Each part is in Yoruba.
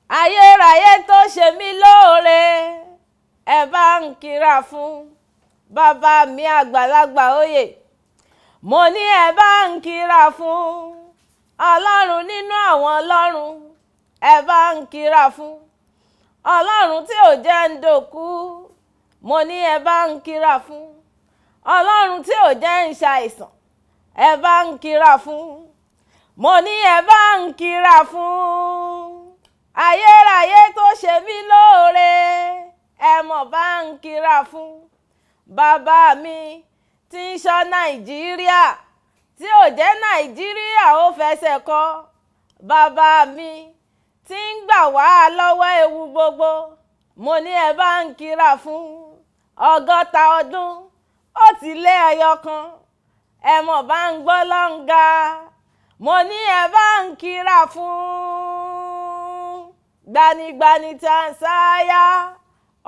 ayérayé tó ṣe mí lóore ẹ bá ń kíra fún bàbá mi àgbàlagbà oyè. Mo ní ẹ bá ń kíra fún ọlọ́run nínú àwọn ọlọ́run, ẹ bá ń kíra fún ọlọ́run tí ò jẹ́ ń dòkú. Mo ní ẹ bá ń kíra fún ọlọ́run tí ò jẹ́ ń ṣàìsàn, ẹ bá ń kíra fún. Mo ní ẹ bá ń kíra fún ayérayé tó ṣe mí lóore, ẹ mọ̀ bá ń kíra fún bàbá mi tí ń ṣọ́ Nàìjíríà, tí ò jẹ́ Nàìjíríà ó fẹsẹ̀ kọ. Bàbá mi tí ń gbà wá lọ́wọ́ ewu gbogbo. Mo ní ẹ bá ń kíra fún 100 ọdún ó ti lé ẹyọ kan, ẹ mọ̀ bá ń gbọ́ lọ́nga. Mo ní ẹ bá ń kíra fún gbanigbani tá ń sáyà,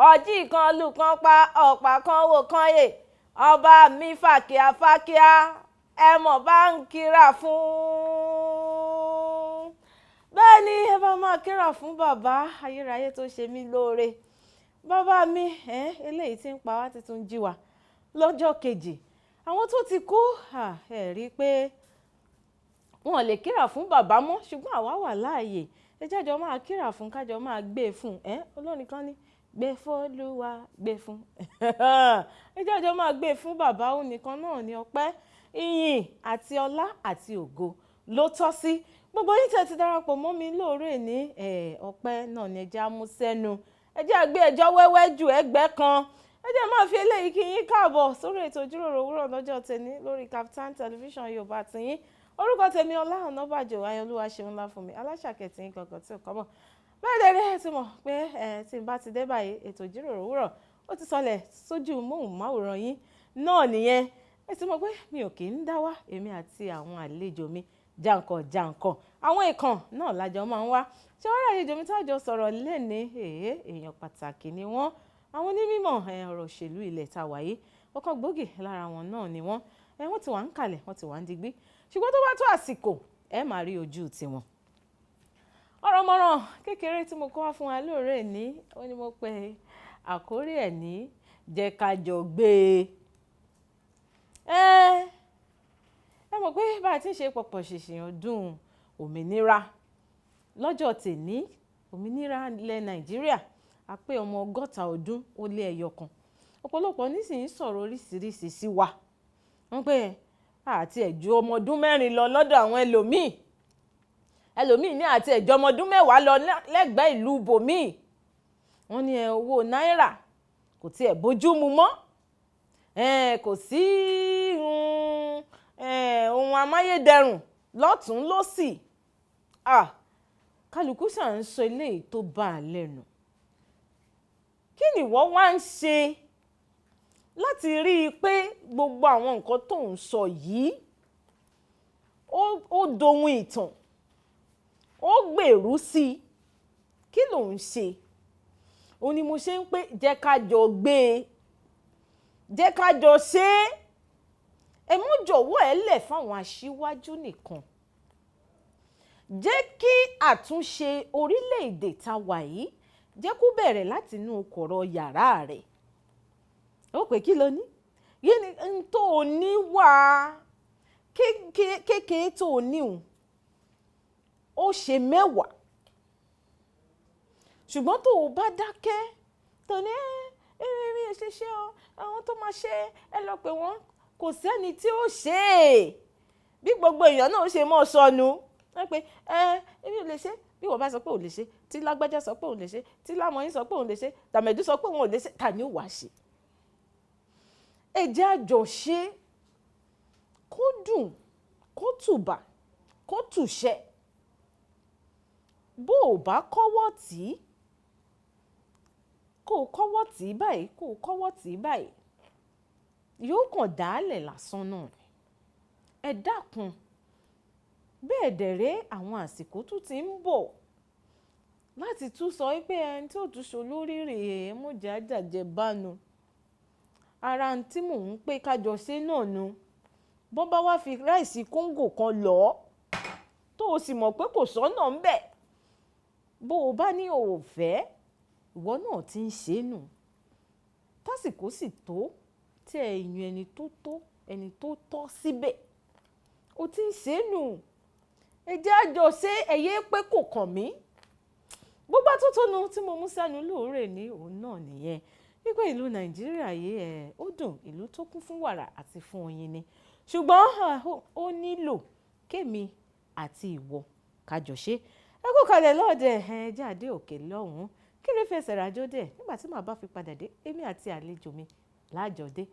ọjí kan lù kan pa, ọ̀pá kan wò kan yè, ọba mi fàkíà fàkíà, ẹ mọ̀ bá ń kíra fún. Bẹ́ẹ̀ ni ẹ bá máa kíra fún bàbá ayérayé tó ṣe mí lóore. Bàbá mi eléyìí tí ń pa wá ti tún jí wa lọ́jọ́ kejì. Àwọn tó ti kú ẹ rí i pé wọn lè kíra fún bàbá mọ́, ṣùgbọ́n àwa wà láàyè. Ẹ jájọ máa kíra fún, kájọ máa gbé fún. Olórin kan ní gbé f'Olúwa gbé fún. Ẹ jájọ máa gbé fún bàbá, òun nìkan náà ni ọpẹ́, ìyìn àti ọlá àti ògo ló tọ́ sí. Gbogbo yín tẹ́ ti darapọ̀ mọ́ mi lóore ní ọpẹ́ náà ni ẹjẹ́ á mú sẹ́nu. Ẹ jẹ́ àgbé ẹjọ́ wẹ́wẹ́ jù ẹgbẹ́ kan. Ẹ jẹ́ máa fi eléyìí kí yín káàbọ̀ sórí ètò ìjíròrò òwúrọ̀ lọ́jọ́ tẹni lórí Kaftan television Yorùbá tiyín. Orúkọ tèmi Ọlá Ọ̀nàbàjọ́ Ayọ̀olúwa ṣeun ńlá fún mi, aláṣàkẹ́tì yín kankan tí ò kọ́ bọ̀. Bẹ́ẹ̀ lẹ́rẹ́ ẹ ti mọ̀ pé tí n bá ti dé báyìí ètò ìjíròrò òwúrọ̀ ó ti sọlẹ̀ sójú móhùnmáwòrán yín náà nìyẹn. Ẹ ti mọ̀ pé mi ò kì í dá wá, èmi àti àwọn àlejò mi jàǹkàn jàǹkàn àwọn ìkàn náà lájọ máa ń wá. Ṣé wọ́n rí àlejò mi tájọ sọ̀rọ̀ lẹ́ni èèyàn pàtàkì ni wọ́n. Àwọn onímọ̀ ọ̀rọ̀ òṣèlú ilẹ̀ ta wáyé ọ̀kan gbòógì lára wọn náà ni wọ́n. Wọ́n ti wà ń kalẹ̀, wọ́n ti wà ń digbí. Ṣùgbọ́n tó bá tó àsìkò ẹ máa rí ojú tiwọn. Ọ̀rọ̀ mọ̀ràn kékeré tí mo kọ́ wá fún wa lóore ní ó ní mo pe àkórí ẹ̀ ní jẹ́ ká jọ gbé ẹ mọ̀ pé bá a ti ń ṣe pọ̀pọ̀ ṣìnṣìn ọdún òmìnira lọ́jọ́ tèní, òmìnira ilẹ̀ Nàìjíríà a pé ọmọ 100 ọdún ó lé ẹyọ kan. Ọ̀pọ̀lọpọ̀ nísìnyí sọ̀rọ̀ oríṣiríṣi sí wa. Wọ́n pé àti ẹ̀jú ọmọ ọdún 4 lọ lọ́dọ̀ àwọn ẹlòmíì ní àti ẹ̀jú ọmọ ọdún 10 lọ lẹ́gbẹ̀ẹ́ ìlú bòmíì. Wọ́n ní owó náírà kò tiẹ̀ bójú mu mọ́. Kò sí ohun amáyédẹrùn lọ́tún lósì. Kálukú ṣà ń sọ eléyìí tó bá a lẹ́nu. Kí ni ìwọ wá ń ṣe láti rí i pé gbogbo àwọn nǹkan tó ń sọ yìí ó dohun ìtàn, ó gbèrú sí i? Kí ló ń ṣe? Òun ni mo ṣe ń pé jẹ́ ká jọ gbé jẹ́ ká jọ ṣe ẹ mú jọ̀wọ́ ẹ lẹ̀ fáwọn aṣíwájú nìkan. Jẹ́ kí àtúnṣe orílẹ̀-èdè ta wà yìí jẹ́ kó bẹ̀rẹ̀ láti inú kọ̀rọ̀ yàrá rẹ̀. Ó pé kí ló ní? Yé ni n tó o ní wá kékeré tó o ní òun ó ṣe 10. Ṣùgbọ́n tó o bá dákẹ́ tó ní mi ò ṣe o, àwọn tó máa ṣe ẹ lọ pé wọ́n, kò sẹ́ni tí ó ṣe é. Bí gbogbo èèyàn náà ṣe mọ́ sọnù wọ́n pé èmi ò lè ṣe. Bí wọ́n bá sọ pé ò lè ṣe, tí lágbájá sọ pé ò lè ṣe, tí lámọ̀yín sọ pé ò lè ṣe, tàmẹ̀dú sọ pé òun ò lè ṣe, ta ni ó wá ṣe? Ẹ jẹ́ a jọ ṣe kó dùn, kó tùbà, kó tùṣẹ́. Bó o bá kọ́wọ́ tì í, kó o kọ́wọ́ tì í báyìí, kó o kọ́wọ́ tì í báyìí, yóò kàn dálẹ̀ lásán náà. Ẹ dákun, bẹ́ẹ̀ dẹ̀rẹ́ àwọn àsìkò tún ti ń bọ̀ láti tún sọ pé ẹni tí ò tún ṣe olórí rèé mú jàjàjẹ bánu. Ara tí mò ń pé kájọ ṣe náà nu. Bọ́n bá wá fi ráìsì kóńgò kan lọ tó o sì mọ̀ pé kò sọ́nà ń bẹ̀, bó o bá ní o ò fẹ́ ìwọ náà ti ń ṣe nù tásìkò sì tó tí ẹ̀yìn ẹni tó tọ́ síbẹ̀ o ti ń ṣe nù ẹ jẹ́ àjọ ṣe ẹ̀yẹ pé kò kàn mí gbogbo àtótónu tí mo mú sẹ́nu lóòrè ní òun náà nìyẹn wípé ìlú Nàìjíríà yìí ó dùn ìlú tó kún fún wàrà àti fún oyin ni ṣùgbọ́n ó nílò kémi àti ìwọ kájọ ṣe ẹ kú kalẹ̀ lọ́ọ̀dẹ̀ ẹ jáde òkè lọ́hùn-ún kí ló fẹsẹ̀ rájò dẹ̀ nígbà tí màá bá fi padà dé èmi àti àlejò mi láàjọ dé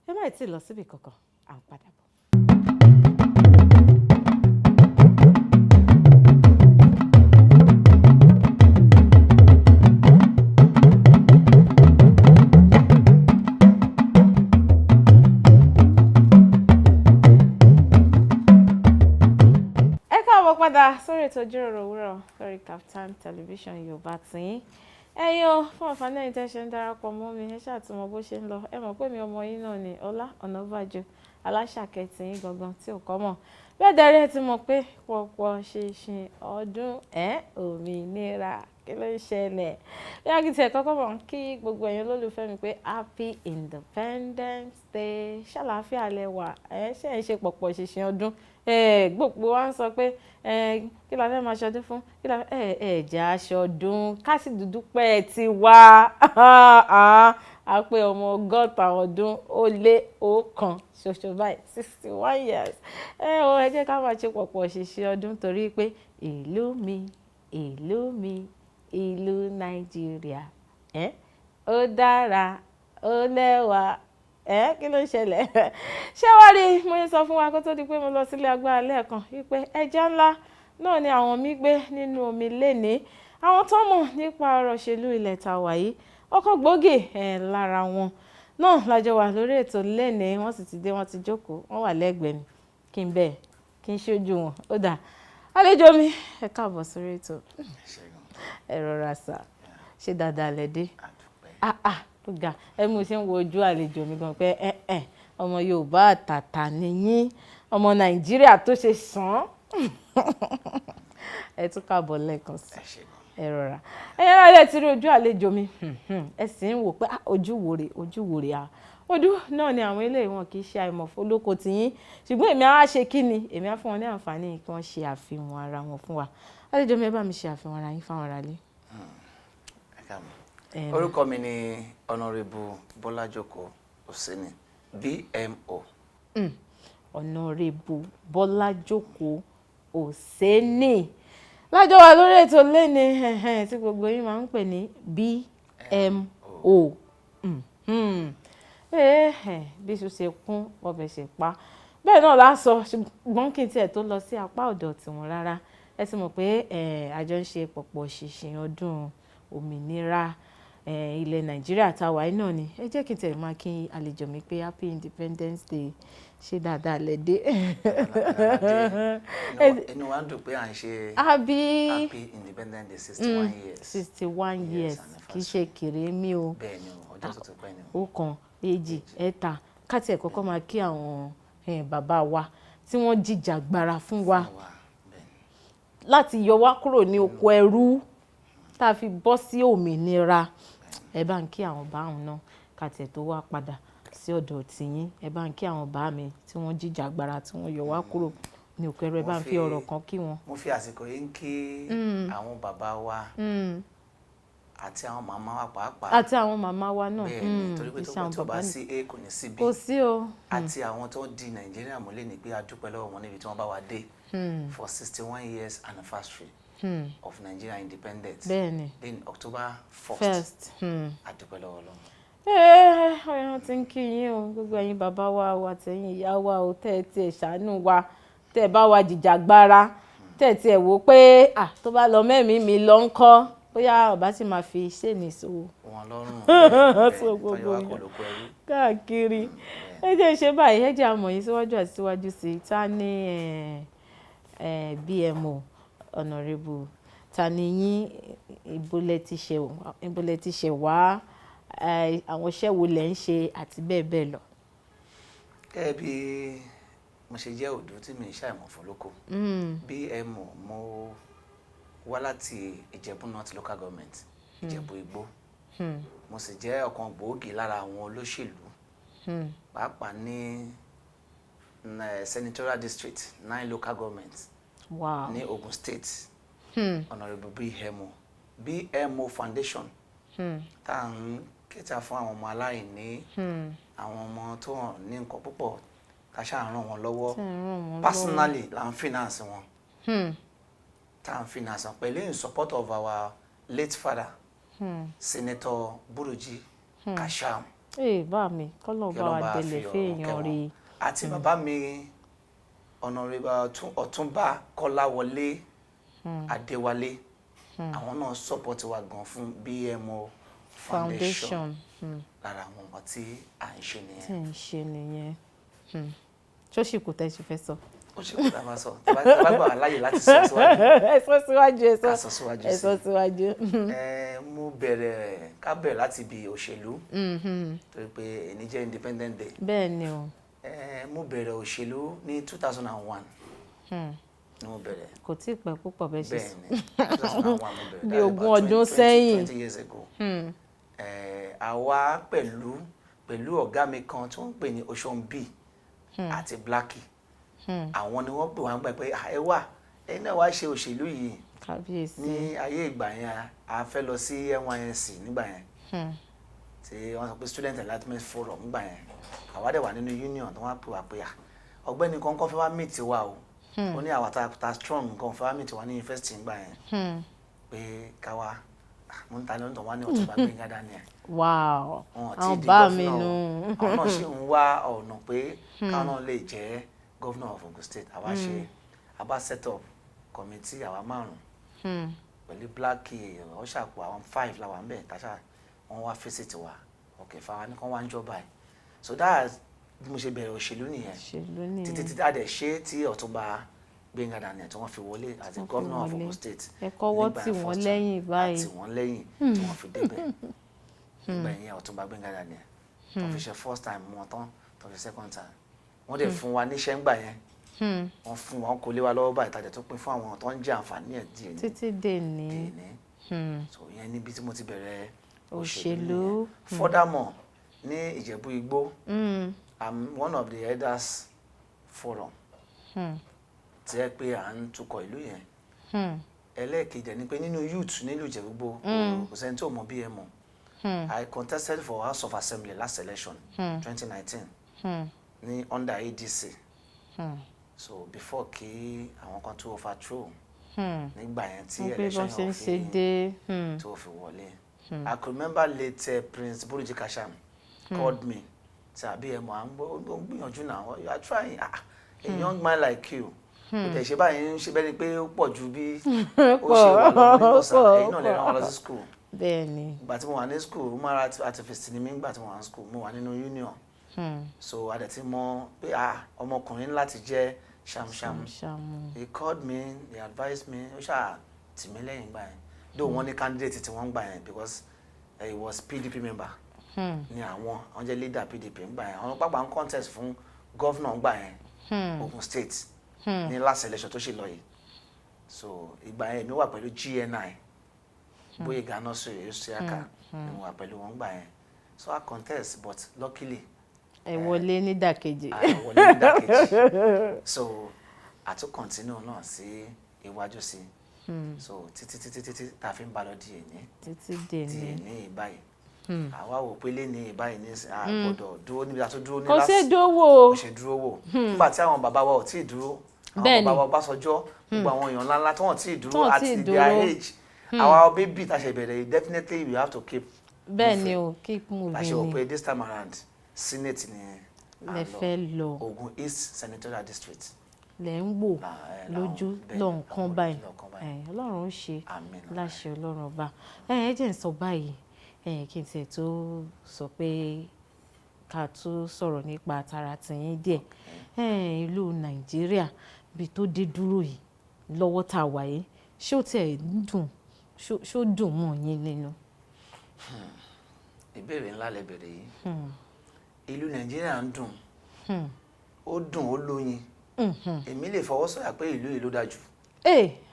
ẹ má tí ì lọ síbi kankan à ń padà bọ̀. Padà sórí ètò ìjíròrò òwúrọ̀ lórí Kaftan television Yorùbá tìyín ẹ̀yin o fún àǹfààní ẹ̀yin tẹ́ ṣe ń darapọ̀ mọ́ mi ẹ ṣáà tí mo bó ṣe ń lọ ẹ mọ̀ pé mi ọmọ yín náà ni Ọlá Ọ̀nàbàjọ aláṣàkẹ́ tìyín gangan tí ò kọ́ mọ̀ bẹ́ẹ̀ dẹ́rẹ́ ti mọ̀ pé pọ̀pọ̀ ṣinṣin ọdún òmìnira kí ló ń ṣẹlẹ̀ bí a kì í tiẹ̀ kọ́kọ́ mọ̀ kí gbogbo ẹ̀yin olólùfẹ́ mi pé Happy Independence Day ṣàlàáfíà lẹ wà ṣe ń ṣe pọ̀pọ̀ ṣinṣin ọdún gbogbo wa ń sọ pé kí la fẹ́ máa ṣọdún fún kí la fẹ́ jẹ́ aṣọdún kásì dúdú pẹ́ ti wá a pé ọmọ 100 ọdún ó lé ọ̀kan ṣoṣo báyìí 61 years ẹ jẹ́ ká máa ṣe pọ̀pọ̀ ṣìṣe ọdún torí pé ìlú mi ìlú Nàìjíríà ó dára ó lẹ́wà kí ló ń ṣẹlẹ̀ ṣé wá rí mo ń sọ fún wa kó tó di pé mo lọ sílé agbára lẹ́ẹ̀kan wípé ẹja ńlá náà ni àwọn mi gbé nínú omi lénìí àwọn tó mọ̀ nípa ọ̀rọ̀ òṣèlú ilẹ̀ ta wà yìí ọ̀kan gbòógì lára wọn náà lájọ wà lórí ètò lénìí wọ́n sì ti dé wọ́n ti jókòó wọ́n wà lẹ́gbẹ̀ẹ́ mi kí n bẹ́ẹ̀ kí n ṣojú wọn ó dà àlejò mi ẹ káàbọ̀ sórí ètò ẹ rọra sà ṣé dáadáa lẹ dé ga ẹ mú ṣe ń wo ojú àlejò mi gan pé ọmọ Yorùbá àtàtà nìyí ọmọ Nàìjíríà tó ṣe sàn ẹ tún káàbọ̀ lẹ́ẹ̀kan sí ẹ rọra ẹ̀yin náà lè ti rí ojú àlejò mi ẹ sì ń wò pé ojú wòrè ojú náà ni àwọn eléyìí wọn kì í ṣe àìmọ̀fó lóko tiyín ṣùgbọ́n èmi á ṣe kí ni èmi á fún wọn ní àǹfààní kí wọ́n ṣe àfihàn ara wọn fún wa àlejò mi ẹ bá mi ṣe àfihàn ara yín fáwọn ará ilé. Orúkọ mi ni Honorable Bọ́lájókòó Òsénì BMO. Honorable Bọ́lájókòó Òsénì lájọ wà lórí ètò lẹ́ni tí gbogbo yín máa ń pè ní BMO. Bí iṣu ṣe kún ọbẹ̀ ṣe pa bẹ́ẹ̀ náà la sọ ṣùgbọ́n kí n tiẹ̀ tó lọ sí apá ọ̀dọ̀ tiwọn rárá ẹ sì mọ̀ pé àjọ ń ṣe pọ̀pọ̀ ṣìnṣìn ọdún òmìnira ilẹ̀ Nàìjíríà táwa yìí náà ni ẹ jẹ́ kí n tẹ̀ máa kí àlejò mi pé Happy Independence Day ṣe dáadáa lẹ dé. Inú wa ń dùn pé à ń ṣe Happy Independence Day 61 years. 61 years kì í ṣe kéré mi o. Bẹ́ẹ̀ni ọjọ́ tó ti pẹ́ ni. Ó kan èjì ẹ̀ta káti ẹ̀ kọ́kọ́ máa kí àwọn bàbá wa tí wọ́n jìjàgbara fún wa láti yọ wá kúrò ní oko ẹrú tá a fi bọ́ sí òmìnira ẹ bá ń kí àwọn báwọn náà káti ẹ̀ tó wá padà sí ọ̀dọ̀ tìyín ẹ bá ń kí àwọn bá mi tí wọ́n jìjàgbara tí wọ́n yọ wá kúrò ní oko ẹrú ẹ bá ń fi ọ̀rọ̀ kan kí wọn. mo fi àsìkò yìí ń kí àwọn bàbá wa àti àwọn màmá wa pàápàá. àti àwọn màmá wa náà. bẹ́ẹ̀ni torí pé tó bá sí a kò ní sí b. kò sí o. àti àwọn tó di Nàìjíríà mọ́lẹ̀ ní pé a dúpẹ́ lọ́wọ́ wọn níbi tí wọ́n bá wa dé for 61 years anniversary of Nigeria independence. bẹ́ẹ̀ni then October 1st. a dúpẹ́ lọ́wọ́ lọ́wọ́. ọ̀yàn ti ń kí yín o gbogbo ẹ̀yin bàbá wa àtẹ̀yin ìyá wa o tẹ́ ẹ tiẹ̀ ṣàánú wa tẹ́ ẹ bá wa jìjàgbara tẹ́ ẹ tiẹ̀ wò pé tó bá lọ mẹ́mìí mi lọ ń kọ́ bóyá ọba sì máa fi ṣéènì so wọn lọ́rùn so gbogbo yẹn káàkiri ẹ jẹ́ ṣe báyìí ẹ jẹ́ àmọ̀ yín síwájú àti síwájú sí i ta ní BMO Honorable ta ní yín ibo lẹ ti ṣe wá àwọn iṣẹ́ wo lẹ ń ṣe àti bẹ́ẹ̀ bẹ́ẹ̀ lọ. gẹ́gẹ́ bí mo ṣe jẹ́ òdú tí mi ń ṣàìmọ̀ fún lóko BMO mo wá láti Ìjẹ̀bú North Local Government, Ìjẹ̀bú Igbó. Mo sì jẹ́ ọ̀kan gbòógì lára àwọn olóṣèlú pàápàá ní senatorial district 9 local governments ní Ogun State. Honourable BMO Foundation tá à ń kẹta fún àwọn ọmọ aláìní, àwọn ọmọ tó hàn ní nǹkan púpọ̀ ká ṣáà ràn wọ́n lọ́wọ́ personally là ń finance wọn. Tá à ń finance wọn pẹ̀lú in support of our late father Senator Buruji Kasham. Bá mi kọ́lọ́ bá wa délé fèèyàn rí. Àti bàbá mi Honourable Ọ̀túnba Kọ́láwọlé Adéwálé, àwọn náà support wa gan fún BMO Foundation. Lára àwọn ọmọ tí à ń ṣe nìyẹn. Ṣó sì kù tẹ́ ṣe fẹ́ sọ? Ó ṣe kù tá a máa sọ. Tá a bá gbà wá láyè láti sọ síwájú. Ẹ sọ síwájú. Ẹ sọ síwájú. Mo ká bẹ̀rẹ̀ láti ibi òṣèlú. Torí pé èní jẹ́ Independent Day. Bẹ́ẹ̀ ni o. Mo bẹ̀rẹ̀ òṣèlú ní 2001. Ni mo bẹ̀rẹ̀. Kò tí ì pẹ́ púpọ̀ bẹ́ẹ̀ ṣe sọ. Bẹ́ẹ̀ ni 2001 mo bẹ̀rẹ̀. Bí 20 ọdún sẹ́yìn. 20 years ago. Àwa pẹ̀lú ọ̀gá mi kan tí wọ́n ń pè ní Ocean B àti Blackie. Àwọn ni wọ́n pè wá gbà pé ẹ wà ẹ̀yin náà wá ṣe òṣèlú yìí. Kábíyèsí. Ní ayé ìgbà yẹn a fẹ́ lọ sí NYSC nígbà yẹn. Tí wọ́n sọ pé Student Enlightenment Forum nígbà yẹn. Àwa dẹ̀ wà nínú union tí wọ́n pè wá pé ọ̀gbẹ́ni kan fẹ́ wá meet wa o. Ó ní àwa ta strong nǹkan fẹ́ wá meet wa ní university nígbà yẹn. Pé káwa mo ń ta ní ọ̀dọ̀ wa ní Ọ̀túnba Gbénga Daniel. Wow, àwọn bá mi nù. Àwọn náà ṣì ń wá ọ̀nà pé káwọn náà lè jẹ́ governor of Ogun State. Àwa set up committee àwa 5 pẹ̀lú Blackie ọ̀ṣàpọ̀ àwọn 5 làwọn ń bẹ̀ tàṣà wọ́n wá visit wa fáwa ní kán wá ń jọba ẹ̀. So that's bí mo ṣe bẹ̀rẹ̀ òṣèlú nìyẹn. Títí a dẹ̀ ṣe tí Ọ̀túnba Gbénga Daniel tí wọ́n fi wọlé as governor of Ogun State. Ẹ kọ́wọ́ tì wọ́n lẹ́yìn báyìí. Àti wọ́n lẹ́yìn tí wọ́n fi débẹ̀. Nígbà yẹn Ọ̀túnba Gbénga Daniel tó fi ṣe first time wọn tán tó fi second time. Wọ́n dẹ̀ fún wa níṣẹ́ ńgbà yẹn. Wọ́n fún wọn kò lé wa lọ́wọ́ báyìí tàdé tó pín fún àwọn tó ń jẹ àǹfààní ẹ̀ díẹ̀ ní. Títí dé ní. So ìyẹn níbi tí mo ti bẹ̀rẹ̀ òṣèlú. Furthermore ní Ìjẹ̀bú Igbó I'm one of the elders forum. Tí ẹ pé à ń tukọ̀ ìlú yẹn. Ẹlẹ́ẹ̀kejì ni pé nínú youth nílùú Ìjẹ̀bú Igbó kò sẹ́ni tí ò mọ BMO. I contested for House of Assembly last election 2019 ní under ADC. So before kí àwọn kan tó overthrow nígbà yẹn tí election yẹn tó fi wọlé. I could remember late Prince Buruji Kasham called me say BMO à ń gbìyànjú náà you are trying a young man like you. Kò ṣe báyìí ń ṣe bẹ́ẹ̀ ni pé ó pọ̀ ju bí ó ṣe wà lọ́wọ́ nígbà sáà ẹ̀yin náà lè rán wọn lọ sí school. Bẹ́ẹ̀ni. Ìgbà tí mo wà ní school human rights activist ni mí nígbà tí mo wà ní school mo wà nínú union. So a dẹ̀ ti mọ̀ pé ọmọkùnrin láti jẹ́ ṣàmṣàmù. He called me, he advised me, ó ṣáà tì mí lẹ́yìn gbà yẹn. Though wọ́n ní candidate tí wọ́n gbà yẹn because he was PDP member. Ní àwọn jẹ́ leader PDP gbà yẹn. Àwọn pápá ń contest fún governor gbà yẹn Ogun State ní last election tó ṣe lọ yìí. So ìgbà yẹn mi wà pẹ̀lú GNI. Gbóyèga Nursery Osiaka ni mo wà pẹ̀lú wọn gbà yẹn. So I contest but luckily ẹ wọlé ní dàkejì. So a tún continue náà sí iwájú sí. So títí tá a fi ń bá lọ di èní. Títí dé ní ìbáyìí. Àwa wò pé lé ní ìbáyìí ní àgbọ̀dọ̀ dúró níbi àti dúró ní kò ṣe dúró. Kò ṣe dúró wò. Nígbà tí àwọn bàbá wa ò tí ì dúró. Àwọn bàbá wa Ọbásanjọ́ gbogbo àwọn èèyàn ńláńlá tí wọ́n tí ì dúró at their age. Our baby tá a ṣe bẹ̀rẹ̀ definitely we have to keep moving. Bẹ́ẹ̀ ni o keep moving ni. Àṣẹ wò pé this time around Senate ni lè fẹ́ lọ. Ogun East Senatorial District. Lẹ̀ ń wò lójú lọ́nkán báyìí. Ọlọ́run ó ṣe láṣẹ Ọlọ́run ọba. Ẹ jẹ́ ń sọ báyìí kí n tiẹ̀ tó sọ pé ká tó sọ̀rọ̀ nípa tara tìyín díẹ̀. Ìlú Nàìjíríà bí tó dé dúró yìí lọ́wọ́ tá a wà yìí ṣé ó tiẹ̀ dùn ṣó dùn mọ́ yín nínú? Ìbéèrè ńlá lẹ bèrè yìí. Ìlú Nàìjíríà ń dùn. Ó dùn ó lóyin. Èmi lè fọwọ́ sọ̀yà pé ìlú yìí ló dájú.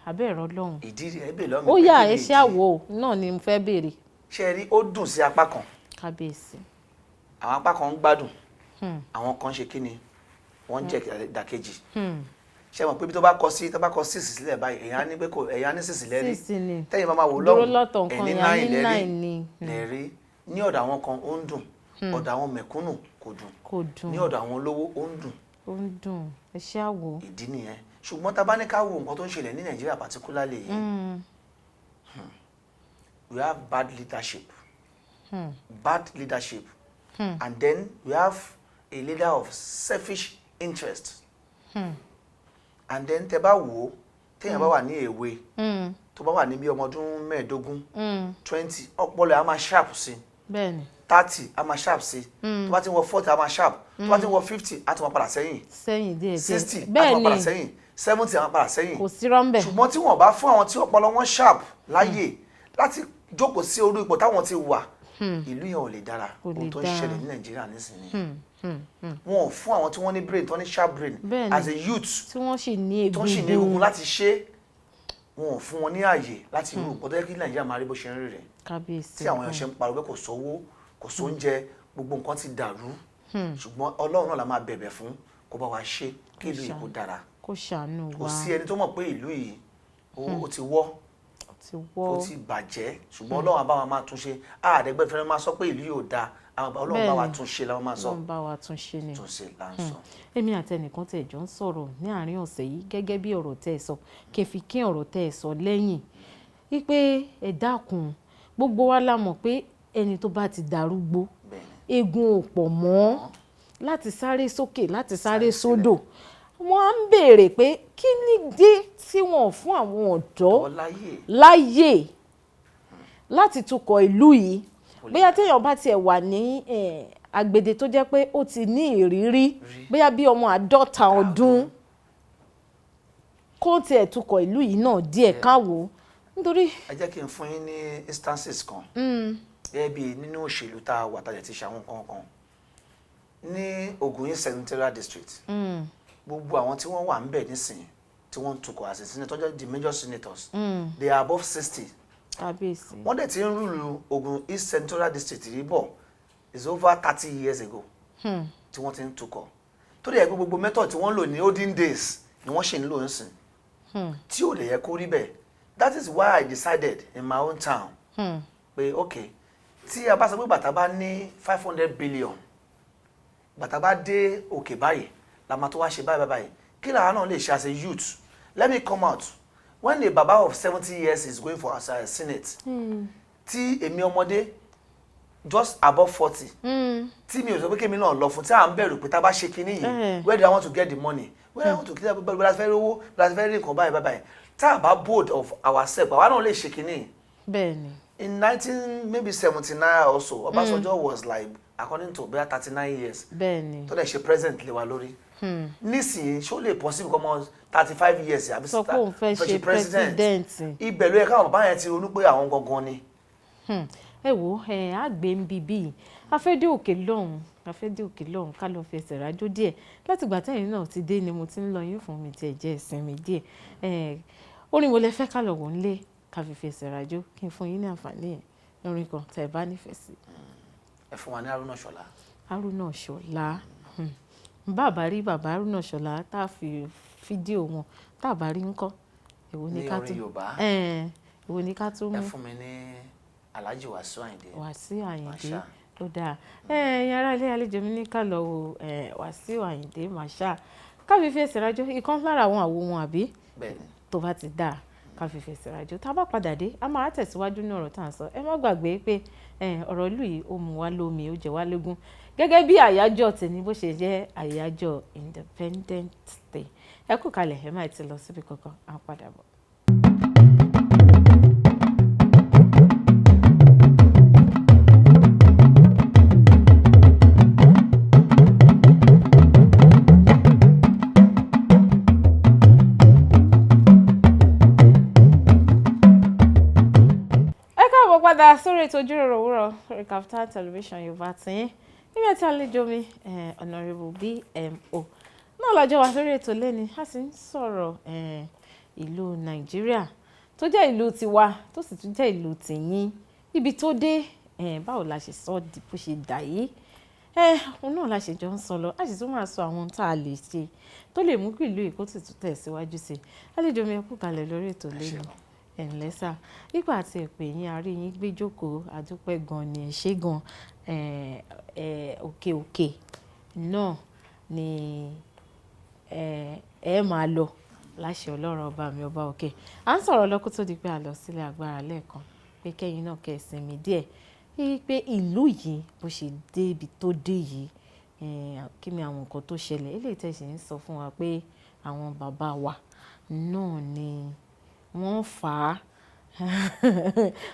abẹ́ẹ̀rọ lọ́hùn. ìdí rẹ̀ bè lọ́mọ ó yá ẹ ṣe àwò náà ni mo fẹ́ béèrè. ṣe rí ó dùn sí apá kan. kábíyèsí. àwọn apá kan ń gbádùn àwọn kan ṣe kí ni wọ́n ń jẹ́ ìdàkejì. ṣe mọ̀ pé bí tó bá kọ sísì sílẹ̀ báyìí èèyàn ní pé kò èèyàn ní sísì lẹ́rí tẹ́yìn bá máa wò lọ́hùn ẹni náì lẹ́rí ní ọ̀dọ̀ àwọn kan ó ń dùn ọ̀dọ̀ àwọn mẹ̀kúnnù kò dùn ní ọ̀dọ̀ àwọn olówó ó ń dùn ẹ ṣe àwò. ìdí nìyẹn ṣùgbọ́n tá a bá ní ká wo nǹkan tó ń ṣẹlẹ̀ ní Nàìjíríà particularly yìí we have bad leadership and then we have a leader of selfish interest and then tẹ́ bá wò ó téèyàn bá wà ní èwe tó bá wà ní bí ọmọ ọdún mẹ́ẹ̀ẹ́dógún 20 ọpọlọ á máa sharp sí 30 á máa sharp sí tó bá ti wọ 40 á máa sharp tó bá ti wọ 50 á ti máa padà sẹ́yìn díẹ̀ 60 á ti máa padà sẹ́yìn 70 á máa padà sẹ́yìn kò sí rọ́ńbẹ́. ṣùgbọ́n tí wọ́n bá fún àwọn tí ọpọlọ wọn sharp láyè láti jókòó sí orí ipò táwọn ti wà ìlú yẹn ò lè dára ohun tó ń ṣẹlẹ̀ ní Nàìjíríà nísìnyí wọn ò fún àwọn tí wọ́n ní brain tó ní sharp brain as a youth tí wọ́n sì ní egungun láti ṣe wọn ò fún wọn ní ààyè láti rú nǹkan tó yẹ kí Nàìjíríà máa rí bó ṣe ń rí rẹ̀ tí àwọn èèyàn ṣe ń pariwo pé kò sówó kò sóúnjẹ gbogbo nǹkan ti dàrú ṣùgbọ́n Ọlọ́run náà la máa bẹ̀bẹ̀ fún kó bá wa ṣe kí ìlú yìí kó dára kó ṣàánú wa kò sí ẹni tó mọ̀ pé ìlú yìí ó ti wọ́ ó ti bàjẹ́ ṣùgbọ́n Ọlọ́run á bá wa máa tún ṣe àdẹ́gbẹ́ fẹ́rẹ́ máa sọ pé ìlú yìí ò dáa Ọlọ́run bá wa tún ṣe làwọn máa sọ Ọlọ́run bá wa tún ṣe ni tún ṣe là ń sọ. èmi àtẹnìkan tẹ̀ jọ ń sọ̀rọ̀ ní àárín ọ̀sẹ̀ yìí gẹ́gẹ́ bí ọ̀rọ̀ tẹ́ ẹ sọ kẹfì kí ọ̀rọ̀ tẹ́ ẹ sọ lẹ́yìn wípé ẹ dákun gbogbo wa la mọ̀ pé ẹni tó bá ti darúgbó eegun ò pọ̀ mọ́ láti sáré sókè láti sáré sódò wọ́n á ń béèrè pé kí ni dé tí wọ́n fún àwọn ọ̀dọ́ láyè láti tukọ̀ ìlú yìí bóyá téèyàn bá tiẹ̀ wà ní agbede tó jẹ́ pé ó ti ní ìrírí bóyá bí ọmọ 50 ọdún kó tiẹ̀ tukọ̀ ìlú yìí náà díẹ̀ káwò nítorí. ẹ jẹ́ kí n fún yín ní instances kan gẹ́gẹ́ bí nínú òṣèlú tá a wà tá a ti ṣe àwọn kankan ní Ògùn East Senatorial District gbogbo àwọn tí wọ́n wà ń bẹ̀ nísìnyí tí wọ́n ń tukọ̀ as a senator the major senators they are above 60. wọ́n dẹ̀ ti ń rúlu Ògùn East Senatorial District rí bọ̀ is over 30 years ago tí wọ́n ti ń tukọ̀ tó dẹ̀ yẹ pé gbogbo method tí wọ́n lò ní olden days ni wọ́n ṣe ń lò ń sìn tí ò lè yẹ kó rí bẹ́ẹ̀ that is why I decided in my own town pé okay tí a bá sọ pé bàtà bá ní 500 billion bàtà bá dé òkè báyìí la máa tó wá ṣe báyìí kí làwọn náà lè ṣe as a youth let me come out when a baba of 70 years is going for as a senate tí èmi ọmọdé just above 40 tí mi ò sọ pé kémi náà lọ fún tí à ń bẹ̀rù pé tá a bá ṣe kinní yìí where do I want to get the money where do I want to get the fẹ́ rówó fẹ́ rí nǹkan báyìí tá a bá bold of ourselves àwa náà lè ṣe kinní. bẹ́ẹ̀ni. in 1979 also Ọbásanjọ́ was like according to bẹ́ẹ̀ 39 years bẹ́ẹ̀ni tó dẹ̀ ṣe president lé wa lórí nísìnyí ṣó lè possible kọ́mọ 35 years àbí sọ pé òun fẹ́ ṣe president ibẹ̀ ló yẹ káwọn bàbá yẹn ti ronú pé àwọn gangan ni. ẹ wo àgbẹ̀ ń bíbí afẹ́dé òkè lọ́hùn ká lọ fẹsẹ̀ rájò díẹ̀ láti ìgbà tẹ́yìn náà ti dé ni mo ti ń lọ yín fún mi tí ẹ jẹ́ ìsinmi díẹ̀ orin wo lẹ fẹ́ ká lọ wò ń lé ká fi fẹsẹ̀ rájò kí n fún yín ní àǹfààní ẹ̀ orin kan tẹ́ ẹ bá nífẹ̀ẹ́ sí. ẹ fún wa ní Haruna Ṣọlá. Haruna Ṣọlá bàbá rí bàbá Haruna Ṣọlá tá a fi fídíò wọn tá a bá rí ńkọ́ èwo ni ká tún èwo ni ká tún mú. ẹ fún mi ní Alhaji Wasiu Ayinde. Wasiu Ayinde ó dáa yàrá ilé àlejò mi ní ká lọ wo Wasiu Ayinde Marshal ká fi fẹsẹ̀ rájò ìkan lára àwọn àwo wọn àbí tó bá ti dáa ká fi fẹsẹ̀ rájò tá a bá padà dé a máa tẹ̀síwájú ní ọ̀rọ̀ tá à ń sọ ẹ má gbàgbé pé ọ̀rọ̀ ìlú yìí ó mú wa lómi ó jẹ wá lógún gẹ́gẹ́ bí àyájọ́ tèmi bó ṣe jẹ́ àyájọ́ Independent Day ẹ kú kalẹ̀ ẹ má ti lọ síbi kankan à ń padà bọ̀. padà sórí ètò ìjíròrò òwúrọ̀ lórí Kaftan television Yorùbá tiyín níbi àti àlejò mi Honourable BMO náà lájọ wà lórí ètò lẹ́ni a sì ń sọ̀rọ̀ ìlú Nàìjíríà tó jẹ́ ìlú tiwa tó sì tún jẹ́ ìlú tìyín ibi tó dé báwo la ṣe sọ di bó ṣe dà yìí òun náà la ṣe jọ ń sọ lọ a sì tún máa sọ àwọn tá a lè ṣe tó lè mú kí ìlú yìí kó sì tún tẹ̀síwájú sí i àlejò mi ẹ kú kalẹ̀ lórí ètò lẹ́nu ẹ̀ǹlẹ́ sà nígbà tí ẹ pè yín àárí yín gbé jókòó àdúpẹ́ gan ni ẹ ṣé gan òkè òkè náà ni ẹ máa lọ láṣẹ Ọlọ́run ọba mi ọba òkè à ń sọ̀rọ̀ lọ́kọ́ tó di pé a lọ sílé agbára lẹ́ẹ̀kan pé kẹ́yìn náà kẹ́ ẹ sinmi díẹ̀ pé ìlú yìí bó ṣe dé ibi tó dé yìí kí ni àwọn nǹkan tó ṣẹlẹ̀ eléyìí tẹ́ ṣe ń sọ fún wa pé àwọn bàbá wa náà ni wọ́n fà á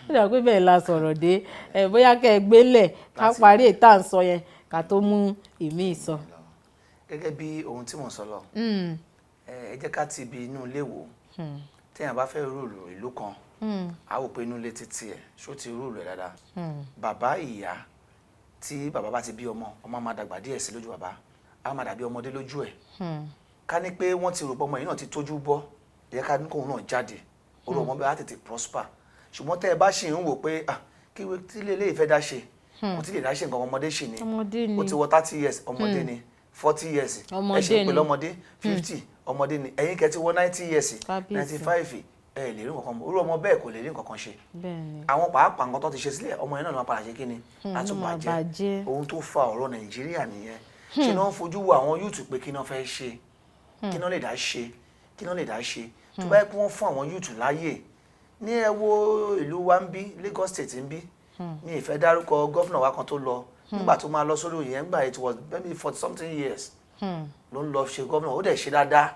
ó dà pé bẹ́ẹ̀ la sọ̀rọ̀ dé bóyá kẹ́ ẹ gbélẹ̀ ká parí èyí tá à ń sọ yẹn ká tó mú ìmí sọ. gẹ́gẹ́ bí ohun tí mò ń sọ lọ ẹ jẹ́ ká ti ibi inú ilé wò téèyàn bá fẹ́ rúùlù ìlú kan a wò pé inú ilé títí ẹ̀ ṣó ti rúùlù ẹ̀ dáadáa bàbá ìyá tí bàbá bá ti bí ọmọ máa dàgbà díẹ̀ sí lójú bàbá á máa dàbí ọmọdé lójú ẹ̀ ká ní pé wọ́n ti rò pé ọmọ yìí náà ti tójú bọ́ ìyẹn ká ní kóun náà jáde orí ọmọ bẹ́ẹ̀ á tètè prosper ṣùgbọ́n tẹ́ ẹ bá ṣì ń wò pé kí tí ilé ìfẹ́ dá ṣe mo ti lè dá ṣe nǹkan ọmọdé ṣì ni ó ti wọ 30 years ọmọdé ni 40 years ẹ ṣe pé lọ́mọdé 50 ọmọdé ni ẹ̀yin kẹ́ ti wọ 90 years 95 ẹ lè rí nǹkan kan orí ọmọ bẹ́ẹ̀ kò lè rí nǹkan kan ṣe àwọn pàápàá nǹkan tó ti ṣe sílẹ̀ ọmọ yẹn náà ló máa padà ṣe kí ni àtúbàjẹ́ ohun tó fa ọ̀rọ̀ Nàìjíríà nìyẹn ṣe náà ń fojú wo àwọn yúùtù pé kí náà fẹ́ ṣe kí náà lè dá ṣe kí náà lè dá ṣe tó bá yẹ kí wọ́n fún àwọn yúùtù láàyè ní ẹ wo ìlú wa ń bí Lagos State ń bí ní ìfẹ́ dárúkọ gọ́fìnà wa kan tó lọ nígbà tó máa lọ sórí òye yẹn gbà it was maybe 40 something years ló ń lọ ṣe gọ́fìnà ó dẹ̀ ṣe dáadáa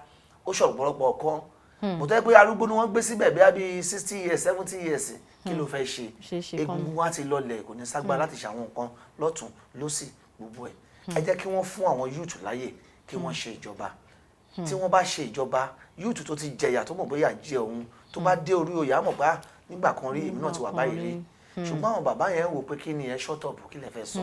ó ṣọ̀pọ̀lọpọ̀ kan mo tẹ́ pé arúgbó ni wọ́n gbé síbẹ̀ bí 60 years 70 years kí ló fẹ́ ṣe egungun wa ti lọlẹ̀ kò ní ságbá láti ṣe àwọn nǹkan lọ́tún lọ́sì gbogbo ẹ̀ ẹ jẹ́ kí wọ́n fún àwọn yúùtù láyè kí wọ́n ṣe ìjọba tí wọ́n bá ṣe ìjọba yúùtù tó ti jẹyà tó mọ̀ bóyá jẹ òun tó bá dé orí oyè àmọ̀ bá nígbà kan rí èmi náà ti wà báyìí rí ṣùgbọ́n àwọn bàbá yẹn wò pé kí ni ẹ shut up kí lẹ fẹ́ sọ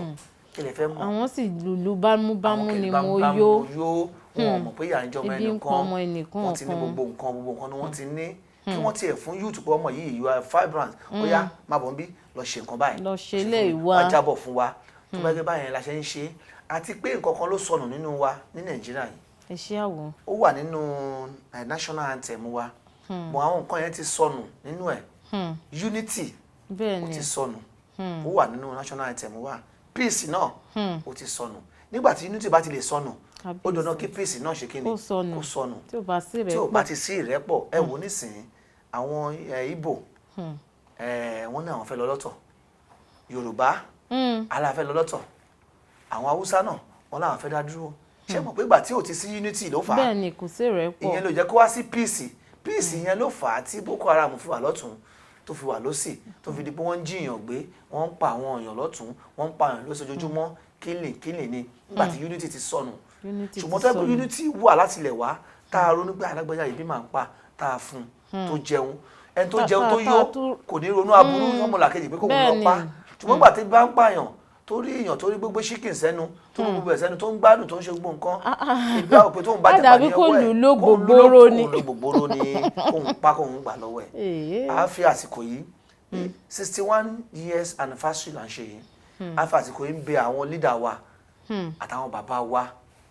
kí lẹ fẹ́ mọ̀ àwọn sì lùlù bámúbámú ni mo yó wọn mọ̀ pé ìyá ń jọmọ ẹnìkan wọ́n ti ní gbogbo nǹkan ni wọ́n ti ní kí wọ́n tiẹ̀ fún yúùtù pé ọmọ yìí you are vibrant ó yá má bọ̀ ń bí lọ ṣe nǹkan báyìí lọ ṣe lè wá wá jábọ̀ fún wa tó bá gbé báyẹn la ṣe ń ṣe àti pé nǹkan kan ló sọnù nínú wa ní Nàìjíríà yìí ẹ ṣe àwọ̀ ó wà nínú national anthem wa mọ àwọn nǹkan yẹn ti sọnù nínú ẹ̀ unity ó ti sọnù ó wà nínú national anthem wa peace náà ó ti sọnù nígbà tí unity bá ti lè sọnù ó dandan kí peace náà ṣe kí ni kó sọnù tí ò bá sí ìrẹ́pọ̀ tí ò bá ti sí ìrẹ́pọ̀ ẹ wò nísìnyí àwọn Ìgbò wọ́n ní àwọn fẹ́ lọ lọ́tọ̀ Yorùbá aláfẹ́ lọ lọ́tọ̀ àwọn Haúsá náà wọ́n láwọn fẹ́ dá dúró ṣé mọ̀ pé ìgbà tí ò ti sí unity ló fà á bẹ́ẹ̀ ni kò sí ìrẹ́pọ̀ ìyẹn ló jẹ́ kó wá sí peace yẹn ló fà á tí Boko Haram fi wà lọ́tún tó fi wà lọ́sì tó fi di pé wọ́n ń jíyàn gbé wọ́n ń pa àwọn èèyàn lọ́tún wọ́n ń pa èèyàn lójoojúmọ́ kílìn ni nígbà tí unity ti sọnù ṣùgbọ́n tó yẹ pé unity wà láti ilẹ̀ wá tá a ronú pé alágbèjà yìí bí máa ń pa tá a fún tó jẹun ẹni tó jẹun tó yó kò ní ronú aburú ọmọlàkejì pé kò wọ́n lọ pa ṣùgbọ́n gbà tí bá ń pààyàn tó rí èèyàn tó rí gbogbo chicken sẹ́nu tó rí gbogbo ẹ̀ sẹ́nu tó ń gbádùn tó ń ṣe gbogbo nǹkan ìgbà òpè tó ń bá jẹ́ pàdé ọwọ́ ẹ̀ kó lù gbogbooro ni kóun pa kóun gbà lọ́wọ́ ẹ̀ a fi àsìkò yìí 61 years anniversary là ń ṣe yìí a fi àsìkò yìí ń bẹ àwọn leader wa àtàwọn bàbá wa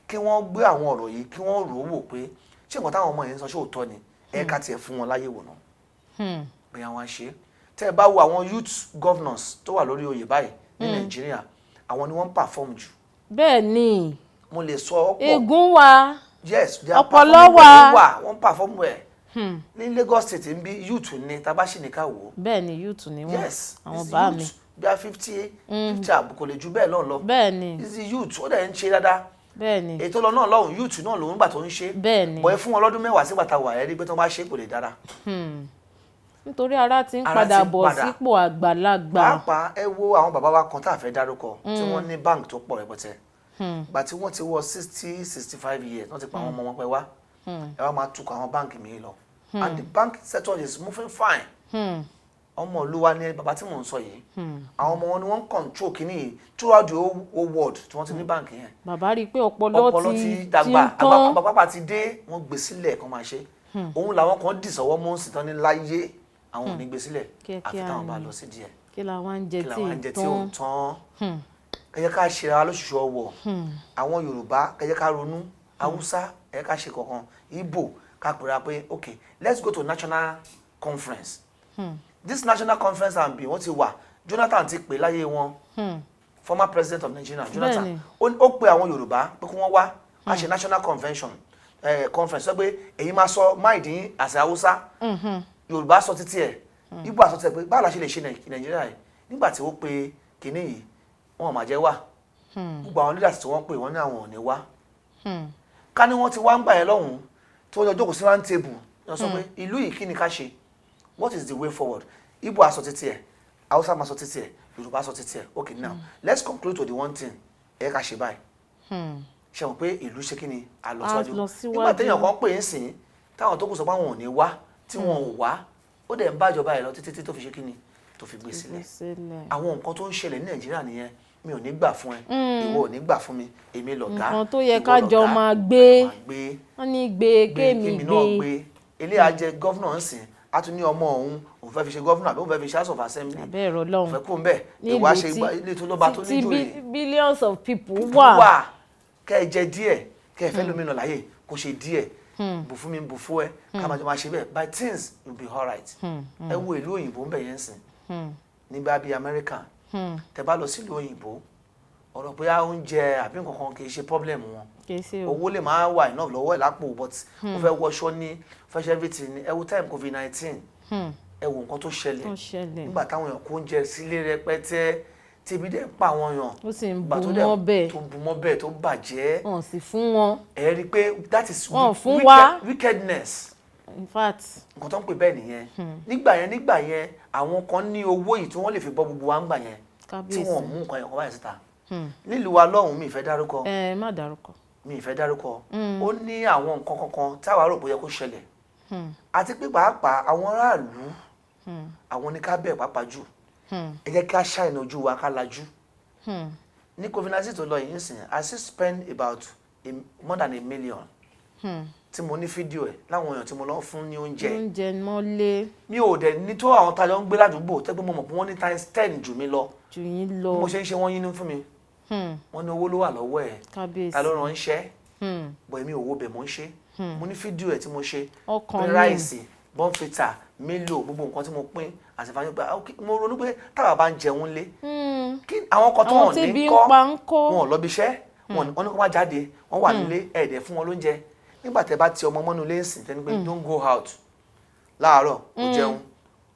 kí wọ́n gbé àwọn ọ̀rọ̀ yìí kí wọ́n rò ó wò pé ṣé nǹkan táwọn ọmọ yẹn ń sọ ṣé òótọ́ ni ẹ̀ka tiẹ̀ fún wọn láyé wò náà bí àwọn ṣe tẹ́ ẹ bá wo àwọn youth governors tó wà lórí oyè báyìí ní Nàìjíríà àwọn ni wọ́n ń perform jù. bẹ́ẹ̀ ni mo lè sọ ọ́ pọ̀ egun wa yes ọpọlọ wa wọ́n perform ẹ̀ ní Lagos State ń bí youth ní tabaṣì ní ká wò ó. bẹ́ẹ̀ ni youth ni wọ́n yes àwọn bá mi bí a 50 àbùkù lè ju bẹ́ẹ̀ náà lọ. bẹ́ẹ̀ ni is the youth ó dẹ̀ ń ṣe dáadáa. bẹ́ẹ̀ ni ètò lọ náà lọ́hùn youth náà lòún gbà tó ń ṣe. bẹ́ẹ̀ ni bọ̀ ẹ fún wọn lọ́dún mẹ́wàá sígbà tá a wà ẹ́ rí pé tó bá ṣe kò lè dára. nítorí ara ti ń padà bọ̀ sípò àgbàlagbà. pàápàá ẹ wo àwọn bàbá wa kan tá a fẹ́ dárúkọ tí wọ́n ní bank tó pọ̀ rẹpẹtẹ. gbà tí wọ́n ti wọ 60-65 years wọ́n ti pa àwọn ọmọ wọn pẹ́ wá ẹ wá máa tukọ̀ àwọn báǹkì mi lọ and the bank sector is moving fine. ọmọ olúwa ni bàbá tí mò ń sọ yìí àwọn ọmọ wọn ni wọ́n ń control kínní throughout the whole world tí wọ́n ti ní báǹkì yẹn. bàbá rí i pé ọpọlọ ti dàgbà àgbàpápá ti dé wọ́n gbé sílẹ̀ kán máa ṣe òun làwọn kan dì sọ́wọ́ mọ́ sí tán ní láyé àwọn ò ní gbé sílẹ̀ àfi táwọn bá lọ sí díẹ̀ kí la wá ń jẹ tí ò tán ẹ jẹ́ ká ṣe ara lóṣooṣù ọwọ́ àwọn Yorùbá ẹ jẹ́ ká ronú Haúsá ẹ jẹ́ ká ṣe kankan Igbo ká pèrè pé okay let's go to national conference this national conference and be wọ́n ti wà Jonathan ti pè láyé wọn former president of Nigeria Jonathan ó pe àwọn Yorùbá pé kí wọ́n wá a ṣe national convention conference sọ pé èyí máa sọ máìdín àṣà Haúsá Yorùbá sọ títí ẹ̀ Igbo àsọ títí ẹ̀ pé báwo la ṣe lè ṣe Nàìjíríà yìí nígbà tí ó pe kinní yìí wọn ò máa jẹ́ wà gbogbo àwọn leaders tí wọ́n pè wọ́n ní àwọn ò ní wá ká ní wọ́n ti wá ń gbà yẹn lọ́hùn tí wọ́n jọ jókòó sí round table wọ́n sọ pé ìlú yìí kí ni ká ṣe what is the way forward Igbo àsọ títí ẹ̀ Hausa máa sọ títí ẹ̀ Yorùbá sọ títí ẹ̀ okay now let's conclude to the one thing ẹ̀ ká ṣe báyìí ṣe mọ̀ pé ìlú ṣe kí ni àlọ́síwájú nígbà téèyàn kan pè é sìn táwọn tó kù sọ pé àwọn ò ní wá tí wọn ò wá ó dẹ̀ ń bájọba ẹ̀ lọ títí tó fi ṣe kí ni tó fi gbé sílẹ̀ àwọn nǹkan tó ń ṣẹlẹ̀ ní Nàìjíríà nìyẹn mi ò ní gbà fún ẹ ìwọ ò ní gbà fún mi èmi lọ̀gá nǹkan tó yẹ ká jọ máa gbé wọ́n ní gbé kémi gbé eléyà jẹ gọ́fúnà ń sìn á tún ní ọmọ òun fẹ́ fi ṣe gọ́fúnà àbí òun fẹ́ fi ṣe house of assembly fẹ́ kó ń bẹ̀ ìwà ṣe ilé tó lọ́ba tó níjó yìí billions of people wà kẹ́ ẹ jẹ díẹ̀ kẹ́ ẹ fẹ́ lómìnà láyè kó ṣe díẹ̀ bù fún mi bù fún ẹ ká máa jọ máa ṣe bẹ́ẹ̀ by things will be alright ẹ wo ìlú òyìnbó ń bẹ̀ yẹn sìn ní bá bí Amẹ́ríkà tẹ bá lọ sílùú òyìnbó ọ̀rọ̀ bóyá oúnjẹ àbí nǹkan kan kì í ṣe problem wọn owó lè máa wà enough lọ́wọ́ ẹ̀ lápò but ó fẹ́ wọṣọ ní fresh everything ní ẹ wo time COVID-19 ẹ wo nǹkan tó ṣẹlẹ̀ nígbà táwọn èèyàn kó oúnjẹ sílé rẹpẹtẹ tí ibi dẹ̀ ń pa àwọn èèyàn ó sì ń bu mọ́ bẹ́ẹ̀ tó bàjẹ́ wọ́n sì fún wọn ẹ rí i pé that is wickedness in fact nǹkan tó ń pè bẹ́ẹ̀ nìyẹn nígbà yẹn àwọn kan ní owó yìí tí wọ́n lè fi bọ́ gbogbo wa ń gbà yẹn tí wọ́n mú nǹkan yẹn kan báyìí síta nílùú wa lọ́hùn mi ìfẹ́ dárúkọ má dárúkọ mi ìfẹ́ dárúkọ ó ní àwọn nǹkan kankan táwa rò bóyá kó ṣẹlẹ̀ àti pé pàápàá àwọn aráàlú àwọn ní ká bẹ̀ pàápàá jù ẹ jẹ́ ká ṣàìnà ojú wa ká lajú ní COVID-19 tó lọ yìí ń sìn I still spend about more than $1 million tí mo ní fídíò ẹ̀ láwọn èèyàn tí mo lọ fún ní oúnjẹ mọ́lé mi ò dẹ̀ ní tó àwọn tajọ ń gbé ládùúgbò tẹ́gbẹ́ mo mọ̀ pé wọ́n ní times 10 jù mí lọ mo ṣe ń ṣe wọ́n yín fún mi wọ́n ní owó ló wà lọ́wọ́ ẹ̀ ta ló ràn ń ṣẹ́ bọ̀ èmi ò wo bẹ̀ mo ń ṣe mo ní fídíò ẹ̀ tí mo ṣe pín ráìsì bọ́ǹfìtà mélòó gbogbo nǹkan tí mo pín àti ìfàyàn pé mo ronú pé táwa bá ń jẹun lé kí àwọn kan tó wọ́n ní kọ́ wọn ò lọ bí iṣẹ́ wọn ní kó má jáde wọ́n wà nílé ẹ̀ẹ́dẹ̀ fún wọn lóúnjẹ nígbà tẹ́ bá ti ọmọ mọ́nú ilé ìsìn tẹ́ni pé don't go out láàárọ̀ kò jẹun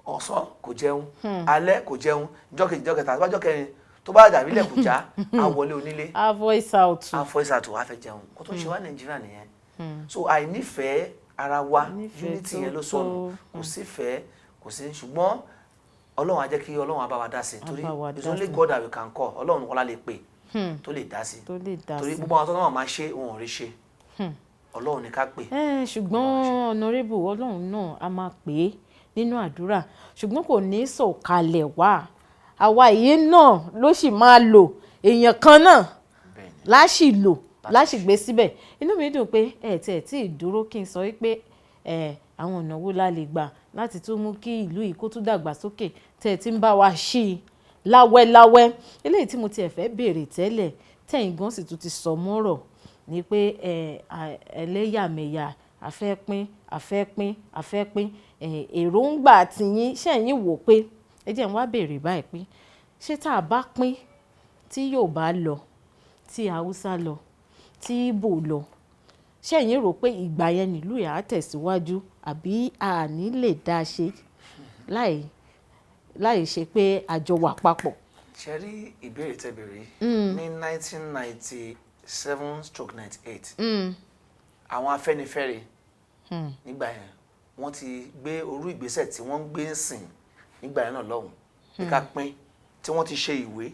ọ̀sán kò jẹun alẹ́ kò jẹun jọ́kejì jọ́kẹta àti jọ́kẹrin tó bá dàbí lẹ́kùn já á wọlé onílé á voice out wá fẹ́ jẹun kó tó ń ṣe wá Nàìjíríà nìyẹn so àìnífẹ̀ẹ́ ara wa unity yẹn ló sọnù kò sí fẹ́ kò sí ṣùgbọ́n Ọlọ́run á jẹ́ kí Ọlọ́run á bá wa dá sí torí it's only God that we can call Ọlọ́run nìkan la lè pè tó lè dá sí torí gbogbo àwọn tó náà máa ṣe wọn ò rí ṣe Ọlọ́run ní ká pè. ṣùgbọ́n honorable Ọlọ́run náà a máa pè é nínú àdúrà ṣùgbọ́n kò ní sọ̀kalẹ̀ wá àwa yìí náà ló sì máa lò èèyàn kan náà láṣì lò láṣì gbé síbẹ̀ inú mi dùn pé tí ì dúró kí n sọ pé àwọn ọ̀nà wo la lè gbà láti tún mú kí ìlú yìí kó tún dàgbà sókè tí ń bá wa ṣí i láwẹ́láwẹ́ eléyìí tí mo tiẹ̀ fẹ́ béèrè tẹ́lẹ̀ tẹ̀yìn gan sì tún ti sọ mọ́rọ̀ ni pé ẹlẹ́yàmẹ̀yà àfẹ́pín èròǹgbà tìyín ṣẹ̀yìn wò pé ẹ jẹ́ n wá béèrè báyìí pé ṣé tá a bá pín tí Yorùbá lọ tí Haúsá lọ tí Ìgbò lọ ṣẹ̀yìn rò pé ìgbà yẹn nílùú yà á tẹ̀síwájú àbí a ní lè dá a ṣe láì ṣe pé àjọ wà papọ̀. ṣe rí ìbéèrè tẹ́ béèrè ní 1997/98 àwọn Afẹ́nifẹ́re nígbà yẹn wọ́n ti gbé orú ìgbésẹ̀ tí wọ́n ń gbé ń sìn nígbà yẹn náà lọ́hùn ní ká pín tí wọ́n ti ṣe ìwé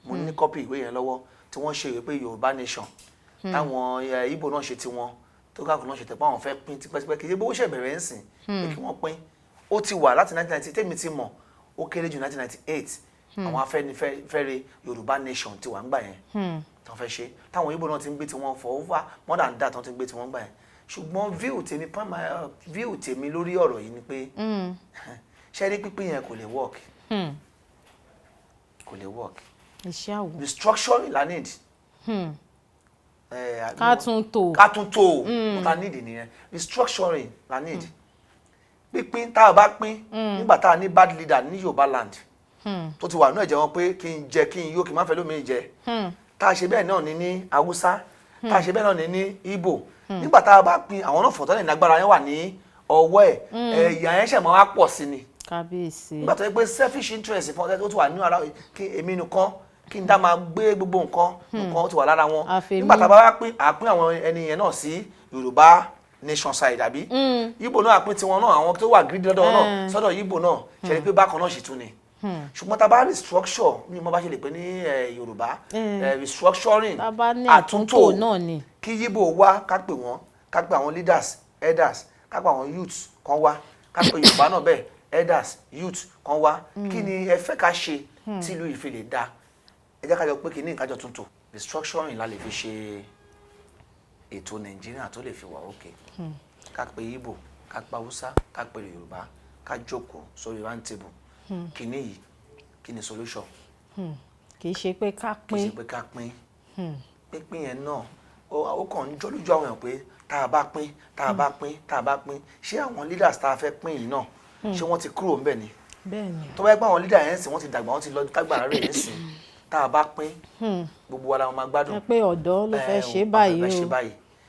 mo ní kọ́pì ìwé yẹn lọ́wọ́ tí wọ́n ṣe ìwé pé Yorùbá nation táwọn Ìgbò náà ṣe tiwọn tó káàkiri náà ṣe tẹ̀pọ̀ àwọn fẹ́ pín tipẹ́tipẹ́ kì í ṣe bó ṣe bẹ̀rẹ̀ ń sìn pé kí wọ́n pín ó ti wà láti 1990 tèmi ti mọ̀ ó kéré jù 1998 àwọn Afẹ́nifẹ́re Yorùbá nation ti wà ń gbà yẹn tó fẹ́ ṣe táwọn Ìgbò náà ti ń gbé tiwọn for over more than that wọ́n ti ń gbé tiwọn gbà yẹn ṣùgbọ́n view tèmi lórí ọ̀rọ̀ yìí ni pé ṣé rí pípín yẹn kò lè work. Kò lè work. Iṣẹ́ àwọ̀. Restructuring la need. Ká tún tò. Mo ta need nìyẹn. Restructuring la need. Pípín tá a bá pín nígbà tá a ní bad leader ní Yorùbá land tó ti wà ní ẹ̀jẹ̀ wọn pé kí n jẹ kí n yó kí n má fẹ́ lómi jẹ tá a ṣe bẹ́ẹ̀ náà ní Haúsá tá a ṣe bẹ́ẹ̀ náà ní Ìgbò nígbà tá a bá pín àwọn náà fọ̀tọ́ ní agbára yẹn wà ní ọwọ́ ẹ̀ ẹ̀yà yẹn ṣẹ̀ mọ́ wá pọ̀ sí ni. Kábíyèsí. Nígbà tó yẹ pé selfish interest fún ọtí tó ti wà ní ara kí èmi nìkan kí n dá máa gbé gbogbo nǹkan ó ti wà lára wọn nígbà tá a bá wá pín àpín àwọn ẹni yẹn náà sí Yorùbá nation side àbí Ìgbò náà àpín tiwọn náà àwọn tó wà gírídì lọ́dọ̀ wọn náà sọ́dọ̀ Ìgbò náà ṣe ni pé bákan náà ṣì tún ni ṣùgbọ́n tá a bá restructure ní mo bá ṣe lè pè ní Yorùbá restructuring àtúntò náà ni kí Ìgbò wá ká pè wọ́n ká pè àwọn leaders elders ká pè àwọn youths kan wá ká pè Yorùbá náà bẹ́ẹ̀ elders youth kan wá kí ni ẹ fẹ́ ká ṣe tí ìlú ìfẹ́ lè dá ẹ jẹ́ ká jọ pé kí ní ìkájọ tuntun restructuring la lè fi ṣe ètò Nàìjíríà tó lè fi wà òkè ká pè Ìgbò ká pè Haúsá ká pè Yorùbá ká jókòó sórí round table kí ni yìí kí ni solution. kì í ṣe pé ká pín. kì í ṣe pé ká pín pínpín yẹn náà ó kàn ń jọ́ lójú àwọn èèyàn pé tá a bá pín ṣé àwọn leaders tá a fẹ́ pín yìí náà ṣé wọ́n ti kúrò ńbẹ̀ ni. Bẹ́ẹ̀ni. tó bá yẹ pé àwọn leader yẹn sìn wọ́n ti dàgbà wọ́n ti lọ tágbàrá rẹ̀ yẹn sìn tá a bá pín gbogbo wa la wọn máa gbádùn. ẹ pé ọ̀dọ́ ló fẹ́ ṣe báyìí o.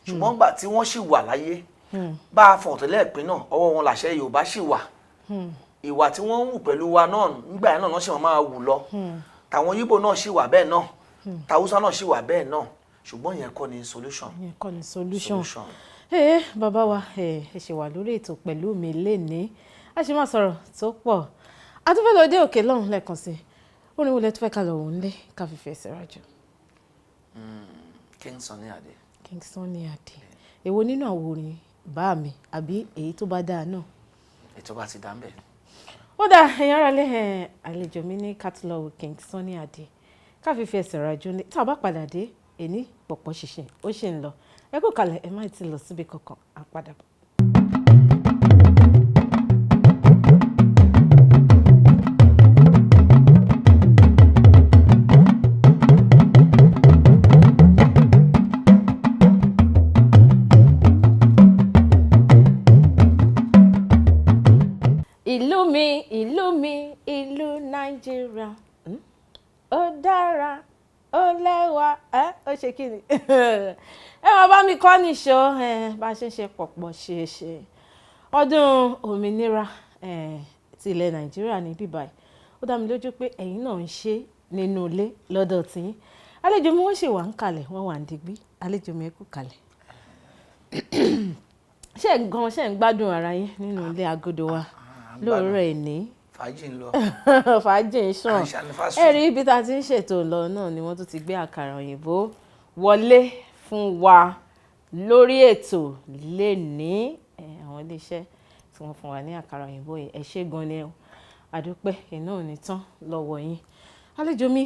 ṣùgbọ́n gbà tí wọ́n sì wà láyé bá a fọ̀n tẹ́lẹ̀ pín náà ọwọ́ wọn làṣẹ Yorùbá sì wà ìwà tí wọ́n ń wù pẹ̀lú wa náà nígbà yẹn náà sì wọ́n máa wù lọ tàwọn Ìgbò náà sì wà bẹ́ẹ̀ náà tàwùsá náà sì wà bẹ́ẹ̀ náà ṣùgbọ́n yẹn kọ́ ni solution. yẹn kọ́ ni solution. Bàbá wa ẹ ṣe wà lórí ètò pẹ̀lú mi lénìí a ṣe máa sọ̀rọ̀ tó pọ̀ a tún fẹ́ lọ dé òkè lọ́hùn lẹ́ẹ̀kan sí orin wọlé tó fẹ́ ká lọ òun lé ká fi fẹsẹ̀ rájò. King Sunny Adé. King Sunny Adé èwo nínú àwọn orin bá mi àbí èyí tó bá dáa náà. ètò bá ti dá ń bẹ̀. ó dà ẹ̀yin ará lé àlejò mi ní kátólọ́wù King Sunny Adé ká fi fẹsẹ̀ rájò ní tá a bá padà dé èní pọ̀pọ̀ ṣìṣe ó ṣì ń lọ ẹ kó kalẹ̀ ẹ má ti lọ síbi kankan á padà bọ̀. ìlú Nàìjíríà ó dára ó lẹ́wà ó ṣe kí ni ẹ máa bá mi kọ́ níṣó bá a ṣe ń ṣe pọ̀pọ̀ ṣe ọdún òmìnira ti ilẹ̀ Nàìjíríà ní bíbáyìí ó dá mi lójú pé ẹ̀yin náà ń ṣe nínú ilé lọ́dọ̀ tí àlejò mi wọ́n ṣì wà ń kalẹ̀ wọ́n wà ń digbí àlejò mi ẹ kú kalẹ̀ ṣé ń gbádùn ara yín nínú ilé agodo wa lóòrọ̀ ẹ̀ní fàájì ń lọ fàájì ń sàn ẹ rí ibi tá a ti ń ṣètò lọ náà ni wọ́n tún ti gbé àkàrà òyìnbó wọlé fún wa lórí ètò lénìí àwọn iléeṣẹ́ tí wọ́n fún wa ní àkàrà òyìnbó yìí ẹ ṣé gan ni àdúpẹ́ iná ò ní tán lọ́wọ́ yín àlejò mi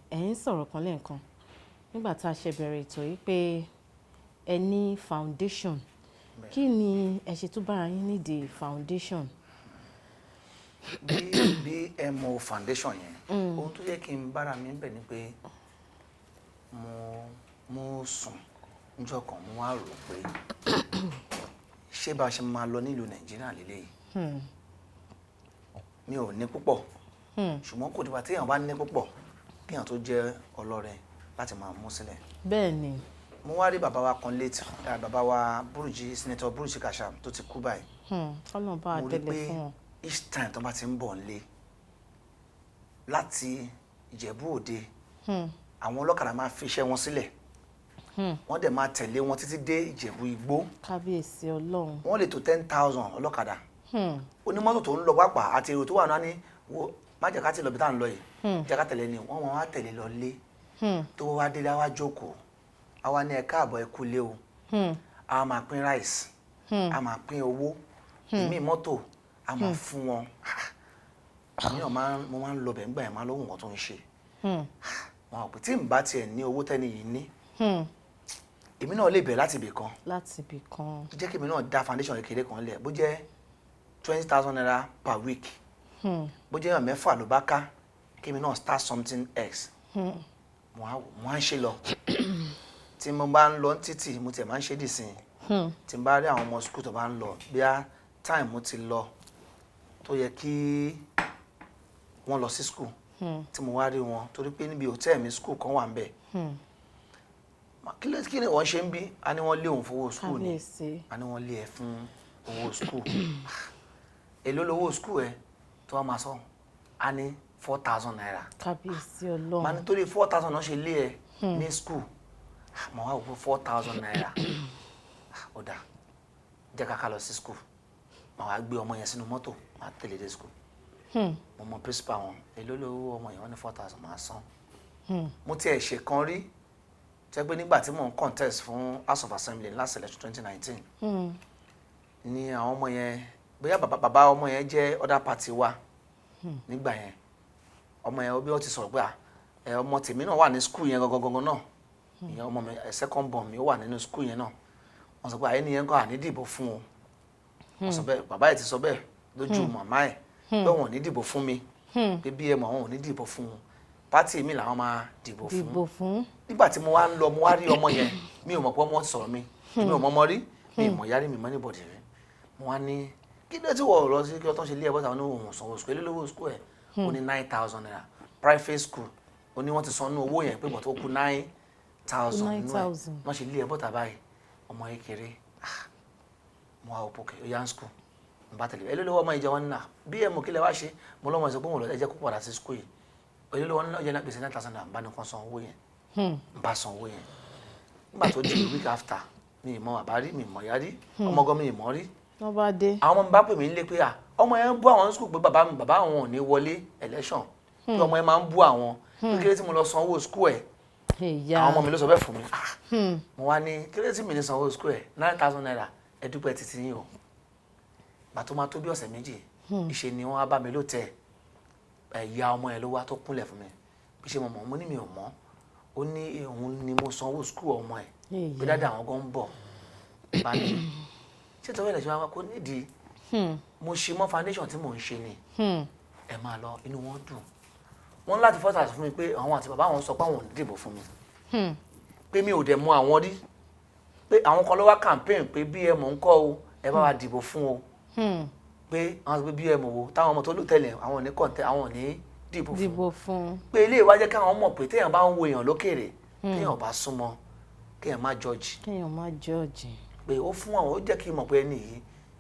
ẹ ń sọ̀rọ̀ kan lẹ́ẹ̀kan nígbà tá a ṣe bẹ̀rẹ̀ ètò yìí pé ẹ ní foundation kí ni ẹ ṣe tó bára yín nídìí foundation. bí mo foundation yẹn ohun tó yẹ kí n bára mi bẹ̀ ni pé mo sùn níjọ́ kan mo wá rò pé ṣé bá a ṣe máa lọ nílùú Nàìjíríà lélẹ́yìí mi ò ní púpọ̀ ṣùgbọ́n kò dìgbà téèyàn bá ní púpọ̀ kéèyàn tó jẹ́ ọlọ́rẹ láti máa mú sílẹ̀. bẹ́ẹ̀ ni. mo wá rí bàbá wa kan létí bàbá wa Burújí senator Burújí Kasham tó ti kú báyìí. ọlọ́run bá a tẹ̀lé fún wọn. each time tó bá ti ń bọ̀ nílé láti Ìjẹ̀bú Òde àwọn ọlọ́kadà máa fi iṣẹ́ wọn sílẹ̀ wọ́n dẹ̀ máa tẹ̀lé wọn títí dé Ìjẹ̀bú Igbó. kábíyèsí Ọlọ́run. wọ́n lè tó 10,000 ọlọ́kadà. onímọ́tò tó ń lọ pápá àti èrò tó wà náà ní wo má jẹ́ ká ti lọ bí tá à ń lọ yìí jẹ́ ká tẹ̀lé ni wọ́n máa wá tẹ̀lé lọ lé tó wá délé á wá jókòó á wá ní ẹ káàbọ̀ ẹ kú lé o á máa pín rice á máa pín owó ìmí mọ́tò á máa fún wọn mo máa ń lọ bẹ̀ ńgbà yẹn máa lóhùn wọn tó ń ṣe wọn ò pé tí n bá tiẹ̀ ní owó tẹ́ni yìí ní èmi náà lè bẹ̀rẹ̀ láti ibì kan láti ibì kan. jẹ́ kí èmi náà dá foundation kékeré kan lẹ̀ bó jẹ́ 20,000 naira per week bó jẹ́ èèyàn mẹ́fà ló bá ká kí èmi náà start something else mo á ń ṣe lọ tí mo bá ń lọ títì mo tiẹ̀ máa ń ṣe dìsìn tí n bá rí àwọn ọmọ school tó bá ń lọ bí a time mo ti lọ tó yẹ kí wọ́n lọ sí school tí mo wá rí wọn torí pé níbi hòtẹ́ẹ̀lì mi school kan wà ń bẹ̀ kí ni wọ́n ṣe ń bí a ní wọ́n lé òun fowó school ni a ní wọ́n lé ẹ fún owó school èló lówó school ẹ tó wá máa sọ a ní 4,000 naira kábíyèsí Ọlọ́run máa nítorí 4,000 náà ṣe lé ẹ ní school mo wá wò pé 4,000 naira ó dà jẹ́ ká lọ sí school mo wá gbé ọmọ yẹn sínú mọ́tò máa tẹ̀lé dé school mo mọ principal wọn èló lówó ọmọ yẹn wọ́n ní 4,000 máa san mo tiẹ̀ ṣe kan rí tẹ́ pé nígbà tí mò ń contest fún House of Assembly last election 2019 ni àwọn ọmọ yẹn bóyá bàbá ọmọ yẹn jẹ́ other party wa nígbà yẹn ọmọ yẹn bí wọ́n ti sọ̀rọ̀ pé ọmọ tèmi náà wà ní school yẹn gangan náà ìyẹn ọmọ mi second born mi ó wà nínú school yẹn náà wọ́n sọ pé àyè nìyẹn kọ́ àní dìbò fún o wọ́n sọ bẹ́ẹ̀ bàbá yẹn ti sọ bẹ́ẹ̀ lójú màmá ẹ̀ pé wọn ò ní dìbò fún mi pé bí ẹ mọ̀ wọn ò ní dìbò fún un pátì mi làwọn máa dìbò fún nígbà tí mo wá ń lọ mo wá rí ọmọ yẹn mi ò mọ̀ pé wọ́n sọ̀rọ̀ mi mi ò mọ̀ ọmọ rí mi ò mọ̀ yárí mi mọ́ níbọ̀dì rí mo wá ní kí ló ti wọ̀ lọ sí kí ọtọ́ ṣe lé ẹ̀bọ́ta ní òun sanwó school elélówó school ẹ̀ ó ní 9,000 naira private school ó ní wọ́n ti san ní owó yẹn pé bọ̀ tó kú 9,000 nínú ẹ̀ wọ́n ṣe lé ẹ̀bọ́ta báyìí ọmọ kékeré mo wá òpó kẹ́ ó yá ń school n bá tẹ̀lé elélówó ọmọ ìjọ wọn nà bí ẹ̀ mọ̀ kí lẹ wá ṣe mo lọ́mọ ìsọpọ̀ wọn lọ ẹ jẹ́ kó padà sí school yìí elélówó náà jẹ́ náà gbèsè 9,000 naira bá ní kan san owó yẹn n bá san owó yẹn nígbà tó di week after mi ìmọ̀ àbárí mi ìmọ̀ yárí ọmọgọ́ mi ìmọ̀ rí wọ́n bá dé àwọn ọmọ mi bá pè mí nílé pé ọmọ yẹn ń bú àwọn school pé bàbá àwọn ò ní wọlé election pé ọmọ yẹn máa ń bú àwọn kékeré tí mo lọ san owó school ẹ̀ àwọn ọmọ mi ló sọ bẹ́ẹ̀ fún mi mo wá ní kékeré tí mi ní san owó school ẹ̀ 9,000 naira ẹ dúpẹ́ títí yín o gbà tó máa tó bí ọ̀sẹ̀ méjì ìṣe ni wọ́n á bá mi ló tẹ̀ ìyá ọmọ yẹn ló wá tó kúnlẹ̀ fún mi bí ṣe mo mọ̀ mo ní mi ò mọ̀ ó ní òun ni mo san owó school ọmọ ẹ̀ pé dáadáa àwọn gan ń bọ̀ bá ní ṣé tọ́wọ́ ẹ̀lẹ́sìn wa kò nídìí mo ṣe mọ́ foundation tí mò ń ṣe ni ẹ máa lọ inú wọn dùn wọ́n láti fọ́tà fún mi pé àwọn àti bàbá àwọn sọ pé àwọn ò ní dìbò fún mi pé mi ò dẹ̀ mọ àwọn rí pé àwọn kan ló wá campaign pé bí ẹ mọ̀ ń kọ́ o ẹ bá wa dìbò fún o pé àwọn sọ pé bí ẹ mọ̀ o táwọn ọmọ tó lù tẹ̀lé àwọn ò ní kọ̀ǹtẹ́ àwọn ò ní dìbò fún pé ilé ìwà jẹ́ káwọn mọ̀ pé téèyàn bá ń wo èèyàn lókèrè téèyàn bá súnmọ́ kéèyàn má judge pé ó fún àwọn ó jẹ́ kí n mọ̀ pé ẹni yìí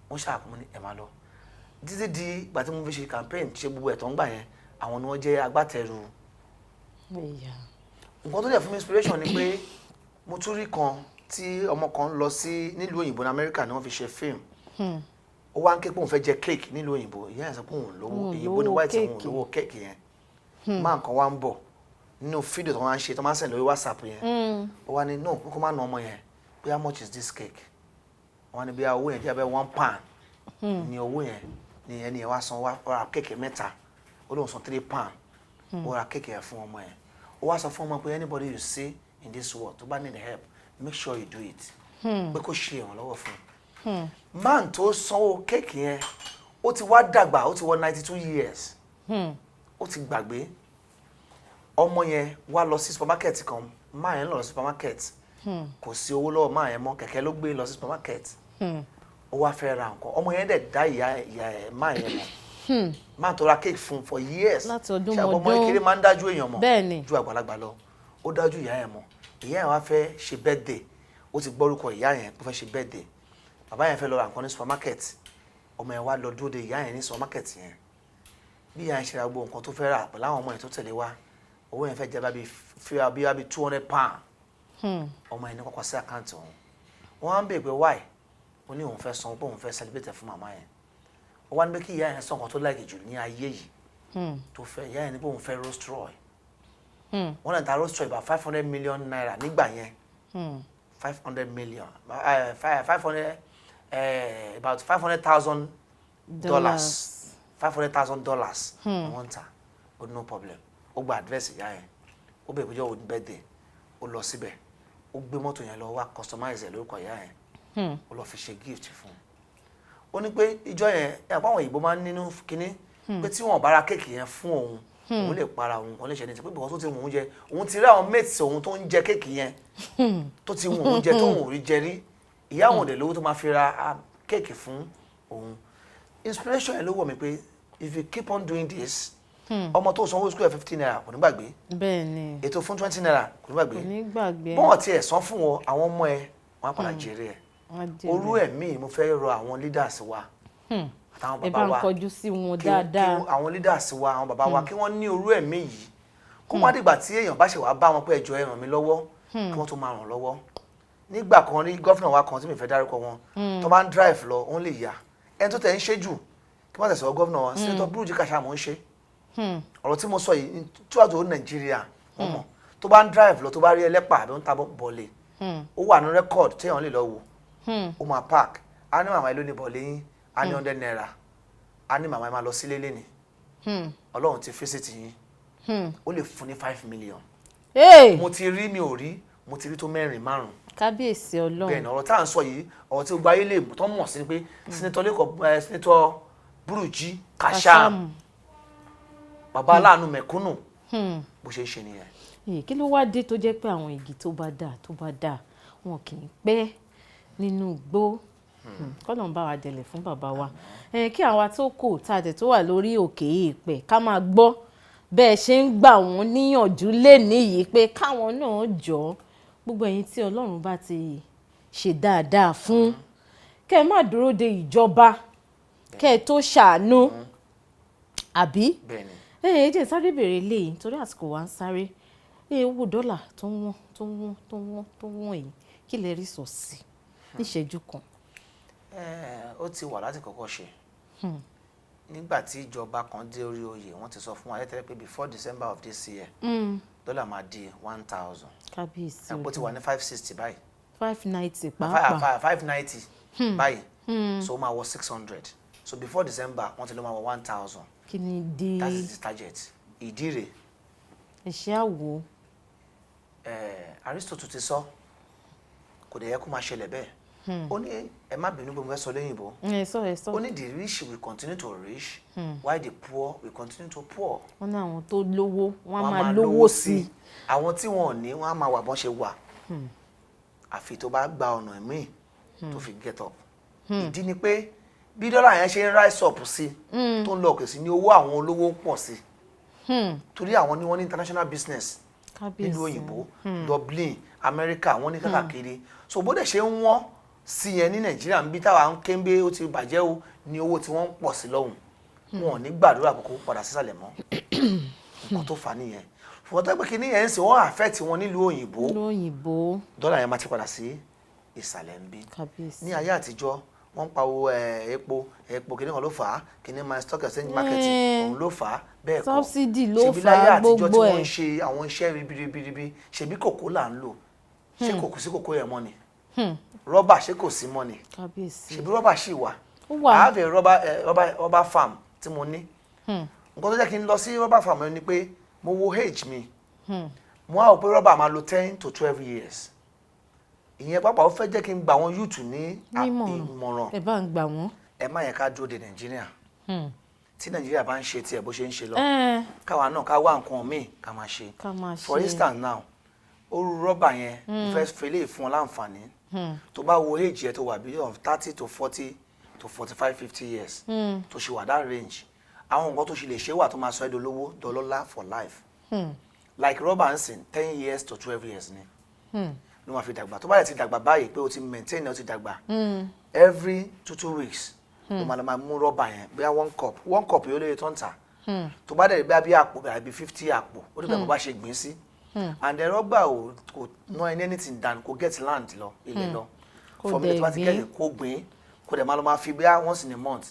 wọ́n ṣàkóso ní ẹ̀ máa lọ títí di ìgbà tí mo fi ṣe campaign ṣe gbogbo ẹ̀tọ́ ń gbà yẹn àwọn ni wọ́n jẹ́ agbátẹrù nǹkan tó dẹ̀ fún mi inspiration ni pé mo tún rí kan tí ọmọ kan lọ sí nílùú òyìnbó ní Amẹ́ríkà ni wọ́n fi ṣe fíìmù ó wá ń ké pé òun fẹ́ jẹ cake nílùú òyìnbó ìyá ẹ̀ sọ pé òun lówó òyìnbó ni white òun lówó cake yẹn máa nǹkan wá ń bọ̀ nínú fídíò tó wá ń ṣe tó máa ń send lórí WhatsApp yẹn ó wá ní no kókó má na ọmọ yẹn pé how much is this cake wọ́n ní bí owó yẹn jẹ́ abẹ́ £1 ní owó yẹn ní ẹni yẹn wá san wá ra kéèkì 3 ó lóun san £3 ó ra kéèkì yẹn fún ọmọ yẹn ó wá sọ fún ọmọ pé anybody you see in this world tó bá need help make sure you do it pé kó ṣe ìrànlọ́wọ́ fún un man tó sanwó kéèkì yẹn ó ti wá dàgbà ó ti wọ 92 years ó ti gbàgbé ọmọ yẹn wá lọ sí supermarket kan máa yẹn lọ sí supermarket kò sí owó lọ́wọ́ máa yẹn mọ́ kẹ̀kẹ́ ló gbé lọ sí supermarket ó wá fẹ́ ra nǹkan ọmọ yẹn dẹ̀ dá ìyá ẹ̀ máa yẹn mọ̀ máa tó ra cake fún for years láti ọdún ṣàbọ̀ ọmọ kékeré máa ń dájú èèyàn mọ̀ ju àgbàlagbà lọ ó dájú ìyá yẹn mọ̀ ìyá yẹn wá fẹ́ ṣe birthday ó ti gbórúkọ ìyá yẹn tó fẹ́ ṣe birthday bàbá yẹn fẹ́ lọ ra nǹkan ní supermarket ọmọ yẹn wá lọ dúró de ìyá yẹn ní supermarket yẹn bí ìyá yẹn ṣe ra gbogbo nǹkan tó fẹ́ rà pẹ̀lú àwọn ọmọ yẹn tó tẹ̀lé wá owó yẹn fẹ́ jẹ́ bí £200 ọmọ yẹn ní kọ́kọ́ sí àkáǹtì òun wọ́n á ń bèèrè pé why ó ní òun fẹ́ san pé òun fẹ́ celebrate fún màmá yẹn ó wá ní pé kí ìyá yẹn sọ nǹkan tó láìkì jù ní ayé yìí tó fẹ́ ìyá yẹn ní pé òun fẹ́ Rolls Royce wọ́n lè ta Rolls Royce about 500 million naira nígbà yẹn 500 million about $500,000 $500,000 wọ́n ta ó no problem ó gba address ìyá yẹn ó bèèrè pé jọ́ òun birthday ó lọ síbẹ̀ ó gbé mọ́tò yẹn lọ wá customize ẹ̀ lórúkọ ìyá yẹn ó lọ fi ṣe gift fún un ó ní pé ìjọ yẹn àpáwọn òyìnbó máa ń nínú kínní pé tí wọn bá ra kéèkì yẹn fún òun lè para òun lè ṣe ní ti pé bìkan tó ti wù ú jẹ òun ti rí àwọn mates òun tó ń jẹ kéèkì yẹn tó ti wù ú jẹ tó ń rí jẹ rí ìyá àwọn òde lówó tó máa fi ra kéèkì fún òun inspiration yẹn ló wọ̀ mí pé if you keep on doing this ọmọ tó sanwó school ẹ̀ 15 naira kò ní gbàgbé bẹ́ẹ̀ni ètò fún 20 naira kò ní gbàgbé kò ní gbàgbé bọ́ọ̀ tiẹ̀ san fún wọn àwọn ọmọ ẹ wọn á padà jèrè ẹ̀ orú ẹ̀mí mo fẹ́ rọ àwọn leaders wa àtàwọn ẹ bàbá bá ń wa kọjú sí wọn dáadáa kí àwọn leaders wa àwọn bàbá wa kí wọ́n ní orú ẹ̀mí yìí kó má dìgbà tí èèyàn bá ṣe wá bá wọn pé ẹjọ́ ẹ ràn mí lọ́wọ́ kí wọ́n tó máa ràn lọ́wọ́ nígbà kan rí gọ́fìnà wa kan tí mi fẹ́ dárúkọ wọn tó bá ń drive lọ wọ́n lè yà ẹni tó tẹ̀ ń ṣe jù kí wọ́n tẹ̀sọ̀ gọ́fìnà wọn Senator Buruji Kashamu ń ṣe ọ̀rọ̀ tí mo sọ yìí throughout the Nàìjíríà wọ́n mọ̀ tó bá ń drive lọ tó bá rí ẹlẹ́pà àbí ń ta bọ̀ọ̀lì ó wà ní rẹ́kọ̀d téèyàn lè lọ wò ó máa park á ní màmá ẹ ló ní bọ̀ọ̀lì yín á ní 100 naira á ní màmá ẹ máa lọ sílé lẹ́nìí Ọlọ́run ti fésìtì yín ó lè fún ní 5 million mo ti rí mi ò rí mo ti rí tó 4-5 kábíyèsí Ọlọ́run bẹ́ẹ̀ ni ọ̀rọ̀ tá à ń sọ yìí ọ̀rọ̀ tí gbogbo ayé lè tó mọ̀ sí ni pé Senator Buruji Kashamu bàbá aláàánú mẹ̀kúnnù bó ṣe ń ṣe nìyẹn. kí ló wá dé tó jẹ́ pé àwọn igi tó bá dáa wọn kì í pẹ́ nínú igbó kọ́nà ń bá wa dẹ̀lẹ̀ fún bàbá wa kí àwa tó kù tá a tẹ̀ tó wà lórí òkè èèpẹ̀ ká máa gbọ́ bẹ́ẹ̀ ṣe ń gbà wọ́n níyànjú lénìí yìí pé káwọn náà jọ gbogbo ẹ̀yin tí Ọlọ́run bá ti ṣe dáadáa fún kẹ́ ẹ má dúró de ìjọba kẹ́ ẹ tó ṣàánú àbí jẹ́ sáré bèrè léyìí torí àsìkò wa ń sáré owó dọ́là tó wọ́n yìí kí lè rí sọ sí níṣẹ́jú kan. ó ti wà láti kọ́kọ́ ṣe nígbà tí ìjọba kan dé orí oyè wọ́n ti sọ fún wa tẹ́lẹ̀ pé before December of this year dọ́là máa di 1,000 kábíyèsí ẹ̀pọ̀ ti wà ní 560 báyìí 590 pàápàá 590 báyìí so ó máa wọ 600 so before December wọ́n ti ló máa wọ 1,000 kí ni di that is the target ìdí rẹ̀ ẹ̀ṣẹ́ àwò. Aristotle ti sọ kò dẹ̀ yẹ kó máa ṣẹlẹ̀ bẹ́ẹ̀ ó ní ẹ má bínú pé mo fẹ́ sọ lẹ́yìnbó ó ní the rich will continue to rich while the poor will continue to poor. wọ́n ní àwọn tó lówó wọ́n á máa lówó sí i àwọn tí wọn ò ní wọ́n á máa wà bọ́n ṣe wà àfi tó bá gba ọ̀nà míì tó fi get up ìdí ni pé bí dọ́là yẹn ṣe ń rise up sí tó ń lọ òkè sí ní owó àwọn olówó pọ̀ sí torí àwọn ni wọ́n ní international business nílùú òyìnbó Dublin America wọ́n ní káàkiri so bó dẹ̀ ṣe ń wọ́n sí yẹn ní Nàìjíríà ń bí táwa ń ké ń gbé ó ti bàjẹ́ o ní owó tí wọ́n ń pọ̀ sí lọ́hùn wọn ò ní gbàdúrà kókó padà sísàlẹ̀ mọ́ nǹkan tó fà á nìyẹn fún ọtọ́ pé kí ní yẹn ń sìn wọ́n affect wọn nílùú òyìnbó dọ́là yẹn máa ti padà sí ìsàlẹ̀ ń bí ní ayé àtijọ́ wọ́n ń pa owó epo kìnìún kan ló fà á kìnìún my stock exchange market òun ló fà á bẹ́ẹ̀ kọ́ subsidy ló fà á gbogbo ẹ̀ ṣèbí láyé àtijọ́ tí wọ́n ń ṣe àwọn iṣẹ́ ribiribi ṣèbí kòkó là ń lò ṣé kòkó sí kòkó yẹn mọ́ ni rọ́bà ṣé kò sí mọ́ ni ṣèbí rọ́bà ṣì wà I have a rubber farm tí mo ní nǹkan tó jẹ́ kí n lọ sí rubber farm ni pé mo wo age mi mo á rò pé rọ́bà máa lo 10 to 12 years ìyẹn pápá ó fẹ́ jẹ́ kí n gba àwọn yúùtù ní ìmọ̀ràn ẹ bá ń gbà wọ́n. ẹ má yẹ ká dúró de Nàìjíríà tí Nàìjíríà bá ń ṣe tiẹ̀ bó ṣe ń ṣe lọ káwa náà ká wá nǹkan míì ká máa ṣe for instance now oru rọ́bà yẹn fẹ́ fẹ́lẹ́ fún ọ láǹfààní tó bá wo age yẹn tó wà bí of 30 to 40 to 45 50 years tó ṣe wà that range àwọn nǹkan tó ṣe lè ṣe wà tó máa sọ ẹ́ dolówó dọlọ́lá for life like rọ́bà ń sìn 10 years to 12 years ni ló máa fi dàgbà tó bá yẹ ti dàgbà báyìí pé o ti maintain o ti dàgbà every 2 weeks o máa mú rọ́bà yẹn bí i 1 cup yóò lè tó ń tà tó bá dẹ̀ bí àpò bí 50 àpò ó dìbò bó bá ṣe gbìn sí and then rọ́bà kò ná ẹni anything than kò get land lọ ilẹ̀ lọ fọmílẹ̀ tó bá ti kẹ́yìn kó gbìn kó dẹ̀ máa fi bí i once in a month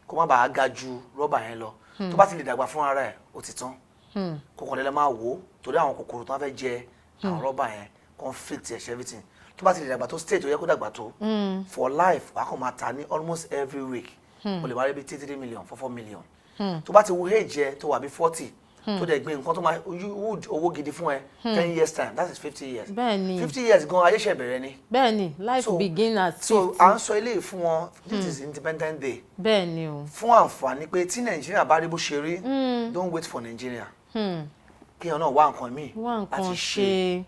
kó má bàa ga ju rọ́bà yẹn lọ tó bá ti lè dàgbà fún ara ẹ̀ ó ti tán kókò lẹ́lẹ́ máa wò ó torí àwọn kòkòrò tó wọ́n fẹ́ jẹ àwọn rọ́bà yẹn conflict everything tó bá ti lè dàgbà tó state tó yẹ kó dàgbà tó for life wàá kàn máa ta ní almost every week o lè máa rí bí 3 million 4 million tó bá ti wo age yẹ tó wà bí 40 tó dẹ̀ gbé nǹkan tó máa owó gidi fún ẹ 10 years time that is 50 years. bẹ́ẹ̀ni 50 years gan ayé ṣe bẹ̀rẹ̀ ni. bẹ́ẹ̀ni life begin at 50. so à ń sọ eléyìí fún wọn this is Independence Day. bẹ́ẹ̀ni o. fún àǹfààní pé tí Nàìjíríà bá rí bó ṣe rí don't wait for Nigeria. kí wọn náà wá nǹkan míì láti ṣe.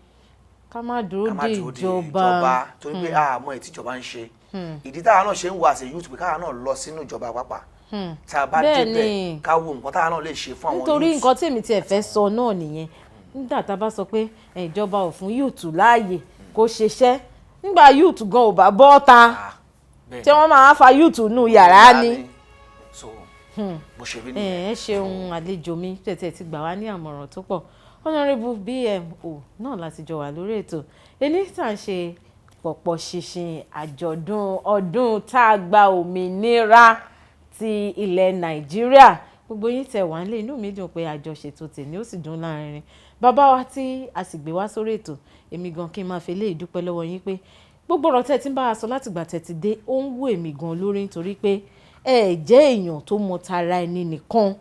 ká má dúró de ìjọba torí pé àmọ́ ẹ̀ tíjọba ń ṣe. ìdí táwa náà ṣe ń wá àṣẹ youth pé káwa náà lọ sínú ìjọba pápá. tá a bá débẹ̀ ká wo nǹkan táwa náà lè ṣe fún àwọn youth. nítorí nǹkan tèmi tiẹ̀ fẹ́ sọ náà nìyẹn nígbà tá a bá sọ pé ìjọba ò fún youth láàyè kó ṣiṣẹ́ nígbà youth gan ò bá bọ́ ta tí wọ́n máa fa youth nù yàrá ni. bó ṣe rí nìyẹn. ẹ ṣeun àlejò mi tẹ̀tẹ̀ ti gbà wá ní àmọ̀ràn tó pọ̀ Honourable BMO náà láti jọ wà lórí ètò ẹni tá à ń ṣe pọ̀pọ̀ ṣinṣin àjọ̀dún ọdún tá a gba òmìnira ti ilẹ̀ Nàìjíríà gbogbo yín tẹ̀ wá nílé inú mi dùn pé àjọṣètò tèmi ó sì dùn láàrin bàbá wa tí a sì gbé wá sórí ètò èmi gan kí n máa fi lè dúpẹ́ lọ́wọ́ yín pé gbogbo ọ̀rọ̀ tẹ́ ti ń bá a sọ látìgbà tẹ́ ti dé ó ń wù èmi gan lórí nítorí pé ẹ jẹ́ èèyàn tó mọ tara ẹni nìkan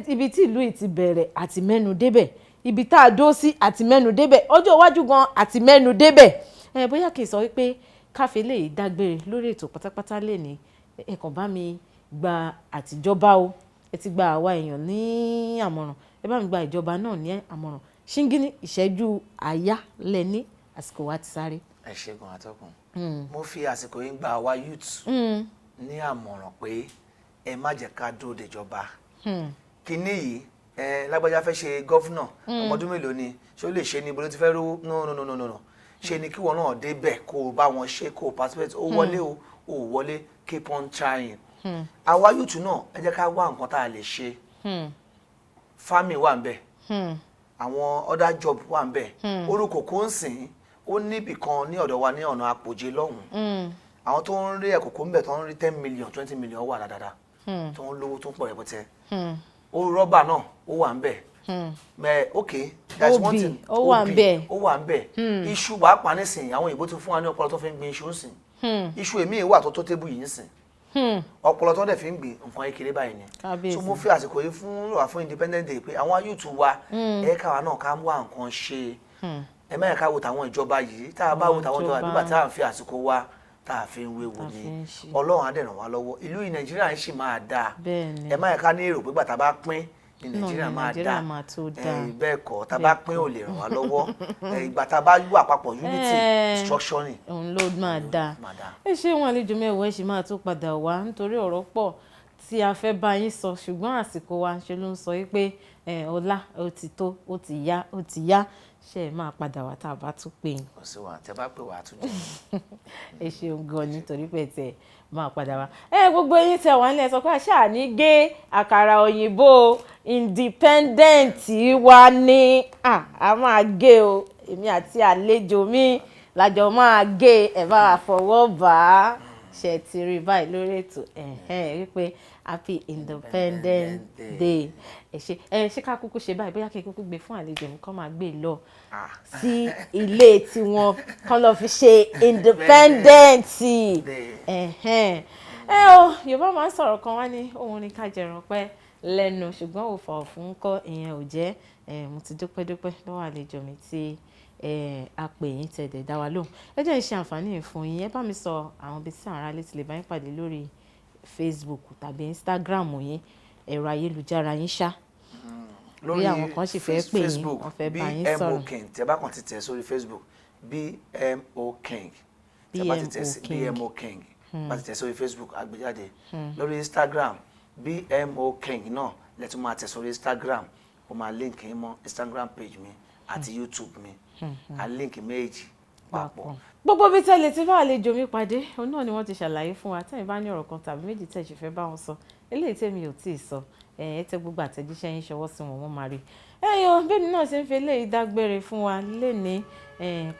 ibi tí ìlú yìí ti bẹ̀rẹ̀ àti mẹ́nu débẹ̀ ibi tá a dó sí àti mẹ́nu débẹ̀ ọjọ́ iwájú gan àti mẹ́nu débẹ̀ bóyá kì í sọ wípé káfí lè dágbére lórí ètò pátápátá lè ní ẹ kàn bá mi gba àtijọba o ẹ ti gba àwa èèyàn ní àmọ̀ràn ẹ bá mi gba ìjọba náà ní àmọ̀ràn ṣíngíní ìṣẹ́jú àyá lẹ ní àsìkò wa ti sáré. ẹ ṣẹ́gun àtọkùn mo fi àsìkò yín gba àwa youth ní àmọ̀ràn pé ẹ má jẹ́ ká dúró dèjọba kínní yìí lágbájá fẹ́ ṣe gọ́fúnà ọmọdún mélòó ni ṣé ó lè ṣe ni ibo ló ti fẹ́ rówó no ṣe ni kí wọn náà débẹ̀ kó o bá wọn ṣe kó o participate ó wọlé o ò wọlé keep on trying. àwa youth náà ẹ jẹ́ ká wá nǹkan tá a lè ṣe farming wà ń bẹ̀ àwọn other job wà ń bẹ̀ orúkọ kò ń sìn ó níbì kan ní ọ̀dọ̀ wa ní ọ̀nà àpòjé lọ́hùn-ún àwọn tó ń rí ẹ̀kọ́kọ́ ń bẹ̀ tó ń rí 10 million 20 million wà dáadáa tó ń lówó tó ń pọ̀ rẹpẹtẹ ó rọ́bà náà ó wà ń bẹ̀ okay that's one thing ó wà ń bẹ̀ ó wà ń bẹ̀ iṣu wàá pa nísìnyí àwọn òyìnbó ti fún wa ní ọpọlọ tó fi ń gbin iṣu ńsìn iṣu èmi wà tó tébù yìí ńsìn ọpọlọ tó dẹ̀ fi ń gbin nǹkan kékeré báyìí ni so mo fi àsìkò yìí fún Independence Day pé àwọn youth wa káwa náà ká wá nǹkan ṣe ẹ má yẹ ká wo tàwọn ìjọba yìí tá a bá wo tàwọn ìjọba nígbà tá à ń fi àsìkò wa tá a fi ń wéwu ni Ọlọ́run á dẹ̀ ràn wá lọ́wọ́ ìlú yìí Nàìjíríà ń ṣì máa dáa ẹ má yẹ ká ní èrò pé gbà tá a bá pín ní Nàìjíríà máa dáa bẹ́ẹ̀ kọ́ tá a bá pín ò lè ràn wá lọ́wọ́ ìgbà tá a bá wà papọ̀ unity structuring òun ló máa dáa ẹ ṣé wọn àlejò mẹ́wàá ẹ ṣì máa tó padà wá nítorí ọ̀rọ̀ pọ̀ tí a fẹ́ bá yín sọ ṣùgbọ́n àsìkò wa ṣe ló ń sọ wípé ọlá ó ti tó ó ti yá ṣe é máa padà wá tá a bá tún pè yín. kò sí wa tẹ bá pè wá tún jẹ. ẹ ṣeun gan nítorí pé tẹ máa padà wá. gbogbo yín tẹ wá nílẹ̀ sọ pé àṣà ní gé àkàrà òyìnbó independent wa ní a máa gé o èmi àti àlejò mi lájọ máa gé ẹ bá wa fọwọ́ bá a ṣe ti rí báyìí lórí ètò wípé happy Independence Day ṣé ká kúkú ṣe báyìí bóyá kí n kúkú gbé fún àlejò mi kó máa gbé lọ sí ilé tiwọn kán lọ fi ṣe independence Yorùbá máa ń sọ̀rọ̀ kan wá ní òun ní ká jẹran pẹ́ lẹ́nu ṣùgbọ́n òfò ọ̀fun kọ́ ìyẹn ò jẹ́ mo ti dúpẹ́ lọ́wọ́ àlejò mi tí a pè yín tẹ̀dẹ̀ dá wa lóhùn ẹ jẹ́ ń ṣe àǹfààní yìí fún yín ẹ bá mi sọ àwọn ibi tí àwọn ará létí lè bá yín pàdé lórí Facebook tàbí Instagram yín ẹ̀rọ ayélujára yín ṣá lórí àwọn kan sì fẹ́ pè yín wọ́n fẹ́ bá yín sọ̀rọ̀ BMO King tẹ́ bá kàn ti tẹ̀ sórí Facebook BMO King tẹ́ bá ti tẹ̀ sí BMO King bá ti tẹ̀ sórí Facebook àgbéjáde lórí Instagram BMO King náà lẹ́tún máa tẹ̀ sórí Instagram ó máa link yín mọ́ Instagram page mi àti YouTube mi a link méjì papọ̀. gbogbo bí tẹ́lẹ̀ tí bá àlejò mi pàdé òun náà ni wọ́n ti ṣàlàyé fún wa tẹ́yìn bá ní ọ̀rọ̀ kan tàbí méjì tẹ́ ṣe fẹ́ bá wọn sọ eléyìí tẹ́mi ò tí ì sọ tẹ gbogbo àtẹ̀jíṣẹ́ yín ṣọwọ́ sí wọn wọ́n máa rí bẹ́ẹ̀ ni náà ṣe ń fi eléyìí dágbére fún wa lénìí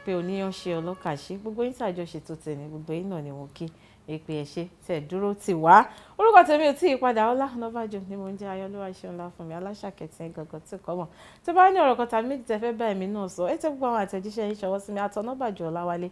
pé oníyan ṣe ọlọ́kà ṣe gbogbo yín tàjọ ṣètò tẹ̀lé gbogbo yín náà ni mo kí èpè ẹ̀ṣẹ́ tẹ̀ dúró tì wá orúkọ tèmi ò tí ì padà Ọlá Ọ̀nàbàjọ ni mo ń jẹ́ Ayọ̀lúwa ṣe ńlá fún mi aláṣàkẹ́tì gangan tí kò mọ̀ tó bá ní ọ̀rọ̀ kan tàbí méjì tẹ́ fẹ́ bá èmi náà sọ tẹ gbogbo àwọn àtẹ̀jíṣẹ́ yín ṣọwọ́ sí mi @Ọ̀nàbàjọ Ọláwálé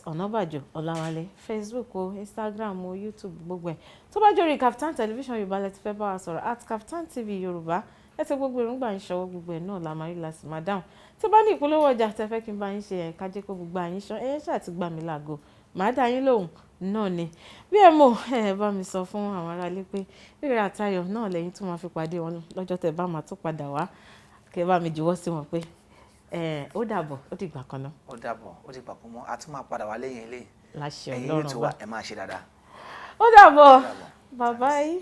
@Ọ̀nàbàjọ Ọláwálé Facebook o Instagram o YouTube gbogbo ẹ̀ tó bá jórí Kaftan television Yorùbá lẹ ti fẹ́ bá wa sọ̀rọ̀ @Kaftan TV Yorùbá ẹ ti gbogbo èròǹgbà ń ṣọwọ́ gbogbo ẹ̀ náà la máa rí láti máa dáhùn. tí bá ní ìpolówó ọjà tẹ fẹ́ kí n bá yín ṣe ẹ̀ ká jẹ́ kó gbogbo àyín ṣan ẹ̀ ṣáà ti gbà mí láago màá dá yín lóhùn náà ni. bí ẹ mọ̀ ẹ bá mi sọ fún àwọn aráalé pé rírẹ àtayọ̀ náà lẹ́yìn tó máa fi pàdé wọn lọ́jọ́ tẹ bá máa tún padà wá kẹ bá mi jùwọ́ sí wọn pé ó dàbọ̀ ó dìgbà kan náà. ó dàbọ̀ ó dìgbà kan mọ́ a tún máa padà wá lẹ́yìn ilé láṣẹ ẹ̀yin Ọlọ́run ètò wa ẹ máa ṣe dáadáa. ó dàbọ̀ bàbá yìí.